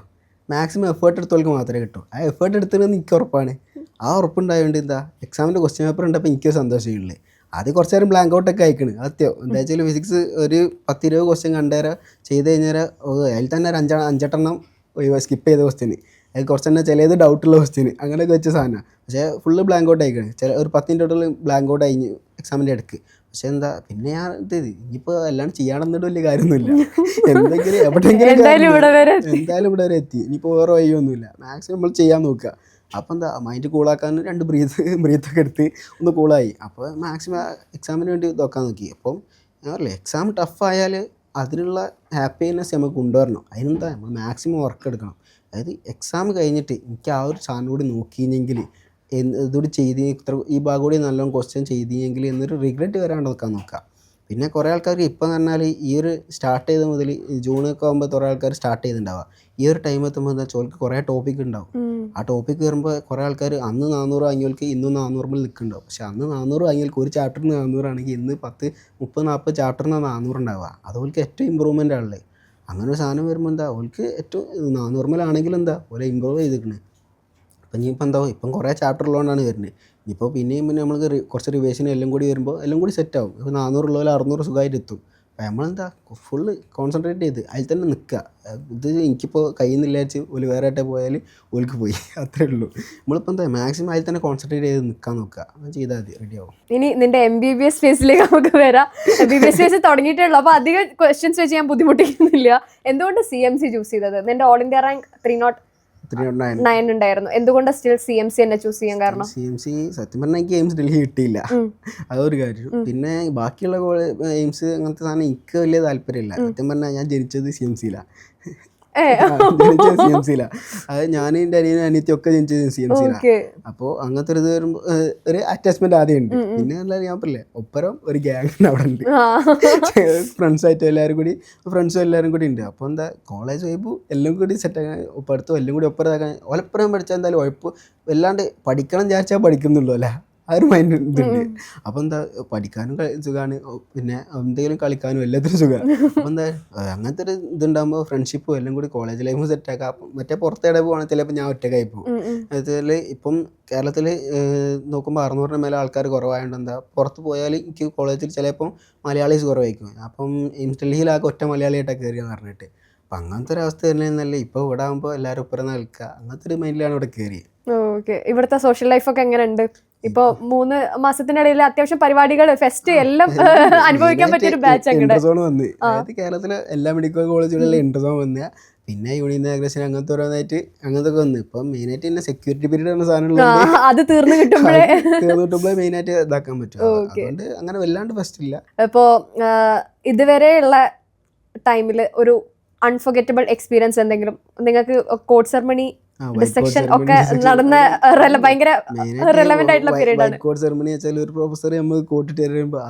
മാക്സിമം എഫേർട്ട് എടുത്തവർക്ക് മാത്രമേ കിട്ടൂ. ആ എഫേർട്ട് എടുത്തതെന്ന് എനിക്ക് ഉറപ്പാണ്. ആ ഉറപ്പുണ്ടായതുകൊണ്ട് എന്താ എക്സാമിൻ്റെ ക്വസ്റ്റ്യൻ പേപ്പർ ഉണ്ടപ്പോൾ എനിക്കൊരു സന്തോഷമുള്ളൂ. അത് കുറച്ച് നേരം ബ്ലാങ്ക് ഔട്ടൊക്കെ അയക്കണ് സത്യം. എന്താ വെച്ചാൽ ഫിസിക്സ് ഒരു 10-20 ക്വസ്റ്റ്യൻ കണ്ടേരം ചെയ്ത് കഴിഞ്ഞാൽ അതിൽ തന്നെ ഒരു 5-8 സ്കിപ്പ് ചെയ്ത ക്വസ്റ്റ്യൻ, അത് കുറച്ചെണ്ണം ചിലത് ഡൗട്ടുള്ള ക്വസ്റ്റ്യൻ, അങ്ങനെയൊക്കെ വെച്ച സാധനമാണ്. പക്ഷേ ഫുള്ള് ബ്ലാങ്ക് ഔട്ട് ആയിക്കണ്. ഒരു 10 മിനിറ്റോട്ടുള്ള ബ്ലാങ്ക് ഔട്ട് ആയി എക്സാമിൻ്റെ ഇടയ്ക്ക്. പക്ഷെ എന്താ പിന്നെ ഞാൻ ഇനിയിപ്പോൾ എല്ലാം ചെയ്യാണെന്നിട്ട് വലിയ കാര്യമൊന്നുമില്ല. എന്തെങ്കിലും എവിടെയെങ്കിലും എന്തായാലും ഇവിടെ വരെ എത്തി. ഇനിയിപ്പോൾ വേറെ വഴിയൊന്നുമില്ല, മാക്സിമം നമ്മൾ ചെയ്യാൻ നോക്കുക. അപ്പോൾ എന്താ മൈൻഡ് കൂളാക്കാൻ 2 ബ്രീത്തൊക്കെ എടുത്ത് ഒന്ന് കൂളായി. അപ്പോൾ മാക്സിമം എക്സാമിന് വേണ്ടി നോക്കാൻ നോക്കി. അപ്പം ഞാൻ പറയില്ലേ, എക്സാം ടഫായാൽ അതിനുള്ള ഹാപ്പിനെസ് നമുക്ക് കൊണ്ടുവരണം. അതിനെന്താ നമ്മൾ മാക്സിമം വർക്ക് എടുക്കണം. അതായത് എക്സാം കഴിഞ്ഞിട്ട് എനിക്ക് ആ ഒരു സാധനം കൂടി നോക്കിയെങ്കിൽ, ഇതുകൂടി ഈ ഭാഗം കൂടി നല്ലോണം ക്വസ്റ്റ്യൻ ചെയ്തെങ്കിൽ എന്നൊരു റിഗ്രറ്റ് വരാണ്ട് നോക്കാൻ നോക്കുക. പിന്നെ കുറേ ആൾക്കാർക്ക് ഇപ്പം എന്ന് പറഞ്ഞാൽ ഈ ഒരു സ്റ്റാർട്ട് ചെയ്ത മുതൽ ജൂണൊക്കെ ആകുമ്പോൾ കുറേ ആൾക്കാർ സ്റ്റാർട്ട് ചെയ്തിട്ടുണ്ടാവുക. ഈ ഒരു ടൈം എത്തുമ്പോൾ എന്താ ചോദിക്ക് കുറേ ടോപ്പിക് ഉണ്ടാവും. ആ ടോപ്പിക്ക് വരുമ്പോൾ കുറേ ആൾക്കാർ അന്ന് 400 വാങ്ങിയവർക്ക് ഇന്നും 400 നിൽക്കുന്നുണ്ടാവും. പക്ഷെ അന്ന് 400 വാങ്ങിയവർക്ക് ഒരു ചാപ്റ്ററിന് 400 ആണെങ്കിൽ ഇന്ന് 10-30-40 ചാപ്റ്ററിന് 400 ഉണ്ടാവുക. അതുപോലെ ഏറ്റവും ഇമ്പ്രൂവ്മെൻ്റ് ആണല്ലേ. അങ്ങനെ ഒരു സാധനം വരുമ്പോൾ എന്താ ഓൾക്ക് ഏറ്റവും 400 ആണെങ്കിലും എന്താ ഓലെ ഇമ്പ്രൂവ് ചെയ്തിരിക്കണേ. അപ്പം ഇനിയിപ്പോൾ എന്താവും, ഇപ്പം കുറേ ചാപ്റ്റർ ഉള്ളതുകൊണ്ടാണ് വരുന്നത്. ഇനിയിപ്പോൾ പിന്നെയും നമ്മൾക്ക് കുറച്ച് റിവേഷൻ എല്ലാം കൂടി വരുമ്പോൾ എല്ലാം കൂടി സെറ്റാവും. ഇപ്പോൾ 400 ഉള്ളവർ 600 സുഖമായിട്ട് എത്തും. അപ്പം നമ്മളെന്താ ഫുള്ള് കോൺസെൻട്രേറ്റ് ചെയ്ത് അതിൽ തന്നെ നിൽക്കുക. ഇത് എനിക്കിപ്പോൾ കഴിയുന്നില്ല വെച്ച് ഒരു വേറെ ആയിട്ട് പോയാൽ ഓൾക്ക് പോയി, അത്രേ ഉള്ളൂ. നമ്മളിപ്പോൾ എന്താ മാക്സിമം അതിൽ തന്നെ കോൺസെൻട്രേറ്റ് ചെയ്ത് നിൽക്കാൻ നോക്കുക. അങ്ങനെ ചെയ്താൽ മതി, റെഡിയാവും. ഇനി നിന്റെ MBBS ഫേസിലേക്ക് നമുക്ക് വരാം. MBBS ഫേസ് തുടങ്ങിയിട്ടുള്ളൂ, അപ്പോൾ അധികം ക്വസ്റ്റ്യൻസ് വെച്ച് ഞാൻ ബുദ്ധിമുട്ടിക്കുന്നില്ല. എന്തുകൊണ്ട് CMC ചൂസ് ചെയ്തത്? നിന്റെ ഓൾ ഇന്ത്യ റാങ്ക് 309 ഉണ്ടായിരുന്നു. എന്തുകൊണ്ട് സ്റ്റിൽ CMC തന്നെ ചൂസ് ചെയ്യാൻ കാരണം? CMC സത്യം പറഞ്ഞാൽ എനിക്ക് എയിംസ് ഡൽഹി കിട്ടിയില്ല, അതൊരു കാര്യം. പിന്നെ ബാക്കിയുള്ള എയിംസ് അങ്ങനത്തെ സാധനം എനിക്ക് വലിയ താല്പര്യമില്ല. സത്യം പറഞ്ഞാൽ ഞാൻ ജനിച്ചത് CMC-യിലാണ്. CMC-യിലാണ്. അത് ഞാൻ എൻ്റെ അനിയത്തിയൊക്കെ ജനിച്ചത് CMC-യിലാണ്. അപ്പോൾ അങ്ങനത്തെ ഒരു ഇത് വരുമ്പോൾ ഒരു അറ്റാച്ച്മെന്റ് ആദ്യം ഉണ്ട്. പിന്നെ എല്ലാവരും ഞാൻ പറയില്ലേ ഒപ്പരം ഒരു ഗ്യാങ് അവിടെ ഉണ്ട്, ഫ്രണ്ട്സും എല്ലാവരും കൂടി ഉണ്ട്. അപ്പോൾ എന്താ കോളേജ് വൈബ് എല്ലാം കൂടി സെറ്റാക്കാൻ പഠിത്തം എല്ലാം കൂടി ഒപ്പരം പഠിച്ചാൽ എന്തായാലും ഉഴപ്പ് വല്ലാണ്ട് പഠിക്കണം വിചാരിച്ചാൽ പഠിക്കുന്നുള്ളൂ അല്ലേ, ആ ഒരു മൈൻഡ് ഇതുണ്ട്. അപ്പോൾ എന്താ പഠിക്കാനും സുഖമാണ്, പിന്നെ എന്തെങ്കിലും കളിക്കാനും എല്ലാത്തിനും സുഖമാണ്. അപ്പോൾ എന്താ അങ്ങനത്തെ ഒരു ഇതുണ്ടാകുമ്പോൾ ഫ്രണ്ട്ഷിപ്പും എല്ലാം കൂടി കോളേജ് ലൈഫും സെറ്റാക്കാം. മറ്റേ പുറത്തേടെ പോകുകയാണെങ്കിൽ ചിലപ്പോൾ ഞാൻ ഒറ്റക്കായി പോകും. അതിൽ ഇപ്പം കേരളത്തിൽ നോക്കുമ്പോൾ 600-ന് മേലെ ആൾക്കാർ കുറവായതുകൊണ്ട് എന്താ പുറത്ത് പോയാൽ എനിക്ക് കോളേജിൽ ചിലപ്പം മലയാളീസ് കുറവായിരിക്കും. അപ്പം ഡൽഹിയിലാകെ ഒറ്റ മലയാളിയായിട്ടാണ് കയറിയെന്ന് പറഞ്ഞിട്ട്. അപ്പം അങ്ങനത്തെ ഒരു അവസ്ഥ തന്നെയെന്നല്ലേ ഇപ്പോൾ ഇവിടെ ആകുമ്പോൾ എല്ലാവരും ഒപ്പരം നിൽക്കുക, അങ്ങനത്തെ ഒരു മൈൻഡിലാണ് ഇവിടെ കയറിയത്. ഓക്കെ. ഇവിടുത്തെ സോഷ്യൽ ലൈഫൊക്കെ എങ്ങനെയുണ്ട്? ഇപ്പൊ 3 മാസത്തിനിടയിൽ അത്യാവശ്യം പരിപാടികൾ, ഫെസ്റ്റ് എല്ലാം അനുഭവിക്കാൻ പറ്റിയ ഒരു ബാച്ച് ഇന്റർസോൺ വന്ന്. അതായത് കേരളത്തിലെ എല്ലാ മെഡിക്കൽ കോളേജുകളിലും ഇന്റർസോൺ വന്ന, പിന്നെ യൂണിയൻ ആഗ്രേഷൻ അങ്ങനത്തെ ഓരോന്നായിട്ട് അങ്ങനത്തെ ഒക്കെ വന്ന്. ഇപ്പം മെയിനായിട്ട് തന്നെ സെക്യൂരിറ്റി പീരീഡ് എന്ന സാധനങ്ങൾ അത് തീർന്നു കിട്ടുമ്പോഴേ മെയിനായിട്ട് ഇതാക്കാൻ പറ്റും. അതുകൊണ്ട് അങ്ങനെ വല്ലാണ്ട് ഫെസ്റ്റ് ഇല്ല. ഇപ്പോ ഇതുവരെയുള്ള ടൈമിൽ ഒരു അൺഫർഗറ്റബിൾ എക്സ്പീരിയൻസ് എന്തെങ്കിലും നിങ്ങൾക്ക്? കോഡ് സെറമണി, ഡിസെക്ഷൻ ഒക്കെ നടന്ന ഭയങ്കര റെലവന്റ് ആയിട്ടുള്ള പീരീഡ് ആണ്. കോഡ് സെറമണി വെച്ചാൽ ഒരു പ്രൊഫസർ നമുക്ക് കോട്ടിട്ട് തരുമ്പോൾ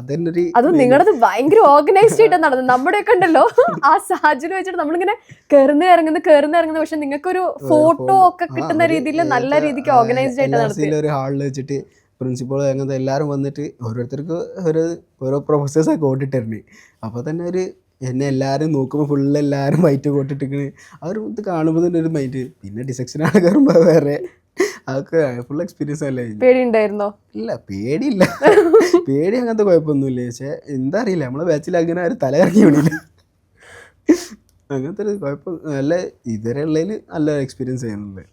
അതും നിങ്ങളത് ഭയങ്കര ഓർഗനൈസ്ഡ് ആയിട്ട് നടന്നു. നമ്മുടെയൊക്കെ ഉണ്ടല്ലോ ആ സാഹചര്യം വെച്ചിട്ട് നമ്മളിങ്ങനെ കയറുന്ന ഇറങ്ങുന്നു. പക്ഷെ നിങ്ങൾക്ക് ഒരു ഫോട്ടോ ഒക്കെ കിട്ടുന്ന രീതിയിൽ നല്ല രീതിക്ക് ഓർഗനൈസ്ഡ് ആയിട്ട് നടത്തി. ഒരു ഹാളിൽ വെച്ചിട്ട് പ്രിൻസിപ്പൾ അങ്ങനത്തെ എല്ലാവരും വന്നിട്ട് ഓരോരുത്തർക്ക് ഓരോ പ്രൊഫസേഴ്സൊക്കെ കോട്ടിട്ടിരുന്നു. അപ്പോൾ തന്നെ ഒരു എന്നെ എല്ലാവരും നോക്കുമ്പോൾ ഫുള്ള് എല്ലാവരും വൈറ്റ് കോട്ടിട്ടിരിക്കണ്. ആ ഒരു ഇത് കാണുമ്പോൾ തന്നെ ഒരു മൈൻഡ്. പിന്നെ ഡിസെക്ഷനാണ് കയറുമ്പോൾ വേറെ, അതൊക്കെ ഫുൾ എക്സ്പീരിയൻസ് അല്ലേ. പേടിയുണ്ടായിരുന്നോ? ഇല്ല, പേടിയില്ല. പേടി അങ്ങനത്തെ കുഴപ്പമൊന്നുമില്ല. പക്ഷെ എന്താ അറിയില്ല, നമ്മളെ ബാച്ചിൽ അങ്ങനെ ആരും തല ഇറങ്ങി വിടില്ല. അങ്ങനത്തെ ഒരു കുഴപ്പം നല്ല ഇതുവരെ ഉള്ളതിൽ നല്ല എക്സ്പീരിയൻസ് ചെയ്യുന്നുണ്ട്.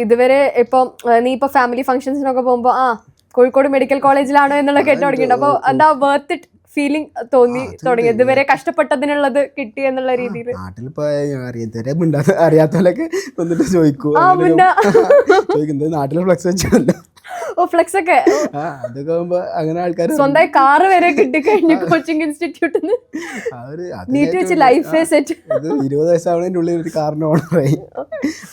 ഇതുവരെ ഇപ്പം നീ ഇപ്പോൾ ഫാമിലി ഫംഗ്ഷൻസിനൊക്കെ പോകുമ്പോൾ കോഴിക്കോട് മെഡിക്കൽ കോളേജിലാണോ എന്നുള്ള കേട്ട് തുടങ്ങിയിട്ടുണ്ട്. അപ്പോൾ എന്താ വർത്ത് ഇറ്റ് ഫീലിംഗ് തുടങ്ങി? ഇതുവരെ കഷ്ടപ്പെട്ടതിനുള്ളത് കിട്ടി എന്നുള്ള രീതിയിൽ? നാട്ടിൽ അറിയാത്തവരൊക്കെ വന്നിട്ട് ചോദിക്കുന്നത് നാട്ടിലെ ഫ്ലക്സ് വെച്ചല്ലോ. ഓ ഫ്ലെക്സ് ഒക്കെ അതൊക്കെ ആകുമ്പോ അങ്ങനെ ആൾക്കാർ സ്വന്തമായി കാറ് വരെ കിട്ടിക്കഴിഞ്ഞു കോച്ചിങ് ഇൻസ്റ്റിറ്റ്യൂട്ടിന്ന് നീറ്റ് വെച്ച് ലൈഫ് സെറ്റ്. ഇത് 20 വയസ്സാവണതിൻ്റെ ഉള്ളിൽ ഒരു കാറിന് ഓണറായി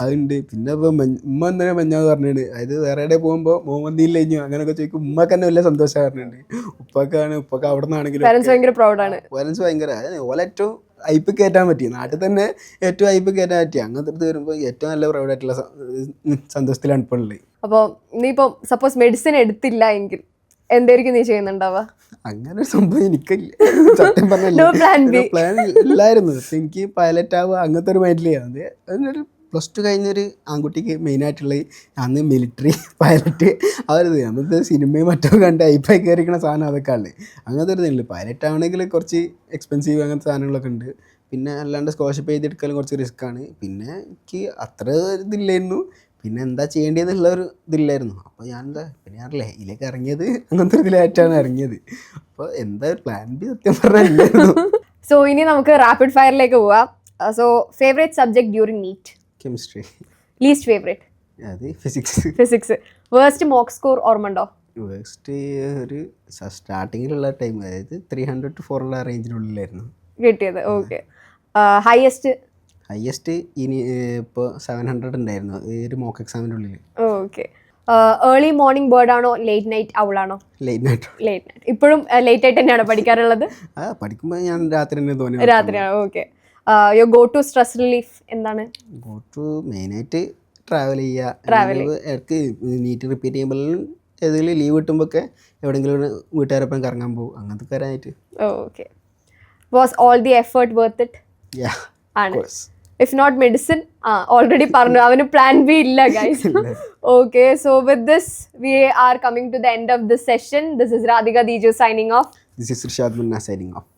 അതുണ്ട്. പിന്നെ ഇപ്പൊ ഉമ്മ എന്തിനാ മഞ്ഞാന്ന് പറഞ്ഞിട്ടുണ്ട്. അതായത് വേറെ എവിടെ പോകുമ്പോ മോമന്തിയിൽ കഴിഞ്ഞു അങ്ങനെയൊക്കെ ചോദിക്കും. ഉമ്മക്ക് തന്നെ വലിയ സന്തോഷം പറഞ്ഞിട്ടുണ്ട്. ഉപ്പൊക്കെ അവിടെ നിന്നാണെങ്കിലും പാരന്റ്സ് ഭയങ്കര പ്രൗഡാണ്. പാരന്റ്സ് ഭയങ്കര ഓലേറ്റവും ഐപ്പ് കയറ്റാൻ പറ്റി, നാട്ടിൽ തന്നെ ഏറ്റവും ഐപ്പ് കയറ്റാൻ പറ്റി. അങ്ങനത്തെ അടുത്ത് വരുമ്പോൾ ഏറ്റവും നല്ല പ്രൗഡായിട്ടുള്ള സന്തോഷത്തിലാണ് ഇപ്പോൾ ഉള്ളത്. അപ്പോൾ നീ ഇപ്പോൾ സപ്പോസ് മെഡിസിൻ എടുത്തില്ല എങ്കിൽ എന്തായിരിക്കും നീ ചെയ്യുന്നുണ്ടാവുക? അങ്ങനെ ഒരു സംഭവം എനിക്കില്ല സത്യം പറഞ്ഞില്ല. പ്ലാൻ ഇല്ലായിരുന്നു. എനിക്ക് പൈലറ്റ് ആവുക അങ്ങനത്തെ ഒരു മൈൻഡിലാണ്. അതിനൊരു +2 കഴിഞ്ഞൊരു ആൺകുട്ടിക്ക് മെയിനായിട്ടുള്ളത് അന്ന് മിലിറ്ററി പൈലറ്റ് അവരത് അന്നത്തെ സിനിമയും മറ്റോ കണ്ട് ഐപ്പായി കയറിക്കുന്ന സാധനം അതൊക്കെ ഉള്ളത്. അങ്ങനത്തെ ഒരു ഇതുണ്ട്. പൈലറ്റ് ആവണമെങ്കിൽ കുറച്ച് എക്സ്പെൻസീവ് അങ്ങനത്തെ സാധനങ്ങളൊക്കെ ഉണ്ട്. പിന്നെ അല്ലാണ്ട് സ്കോളർഷിപ്പ് ചെയ്തെടുക്കാനും കുറച്ച് റിസ്ക്കാണ്. പിന്നെ എനിക്ക് അത്ര ഇതില്ലായിരുന്നു. പിന്നെ എന്താ ചെയ്യേണ്ടതെന്നുള്ള ഒരു ഇതില്ലായിരുന്നു. അപ്പോൾ പിന്നെ ഞാനല്ലേ ഇതിലേക്ക് ഇറങ്ങിയത് അങ്ങനത്തെ ഒരു ഇതിലായിട്ടാണ് ഇറങ്ങിയത്. അപ്പോൾ എന്താ പ്ലാൻ ബി സത്യം പറഞ്ഞാൽ. സോ ഇനി നമുക്ക് റാപ്പിഡ് ഫയറിലേക്ക് പോവാം. So favourite subject during NEET? Chemistry. Least favourite? അത് ഫിസിക്സ്. വേർസ്റ്റ് മോക്ക് സ്കോർ ഓർമ്മണ്ടോ? വേസ്റ്റ് ഒരു സ്റ്റാർട്ടിങ്ങിലുള്ള ടൈം, അതായത് 300 to 400 റേഞ്ചിനുള്ളിലായിരുന്നു കിട്ടിയത്. ഓക്കെ. ഹയസ്റ്റ് ഇനി ഇപ്പോൾ 700 ഉണ്ടായിരുന്നു ഒരു മോക്ക് എക്സാമിൻ്റെ ഉള്ളിൽ. ഓക്കെ. ഏർലി മോർണിംഗ് ബേർഡ് ആണോ ലേറ്റ് നൈറ്റ് ഔളാണോ? Late night. ഇപ്പോഴും ലേറ്റ് ആയിട്ട് തന്നെയാണോ പഠിക്കാറുള്ളത്? പഠിക്കുമ്പോൾ ഞാൻ രാത്രി തന്നെ തോന്നി രാത്രിയാണ്. ഓക്കെ. യോ ഗോ ടു സ്ട്രെസ് റിലീഫ് എന്താണ്? ഗോ ടു മെയിനായിട്ട് ട്രാവൽ ചെയ്യുക. ഇടയ്ക്ക് നീറ്റ് റിപ്പീറ്റ് ചെയ്യുമ്പോഴും ഏതെങ്കിലും ലീവ് കിട്ടുമ്പോഴൊക്കെ എവിടെയെങ്കിലും വീട്ടുകാരൊപ്പം കറങ്ങാൻ പോകും, അങ്ങനത്തെ കാര്യമായിട്ട്. Okay. Was all the effort worth it? ആണ്. ഇഫ് നോട്ട് മെഡിസിൻ ഓൾറെഡി പറഞ്ഞു അവന് പ്ലാൻ ബി ഇല്ല guys. Okay, so with this we are coming to the end of this session. This is Radhika Diju signing off. This is Rishad Munna signing off.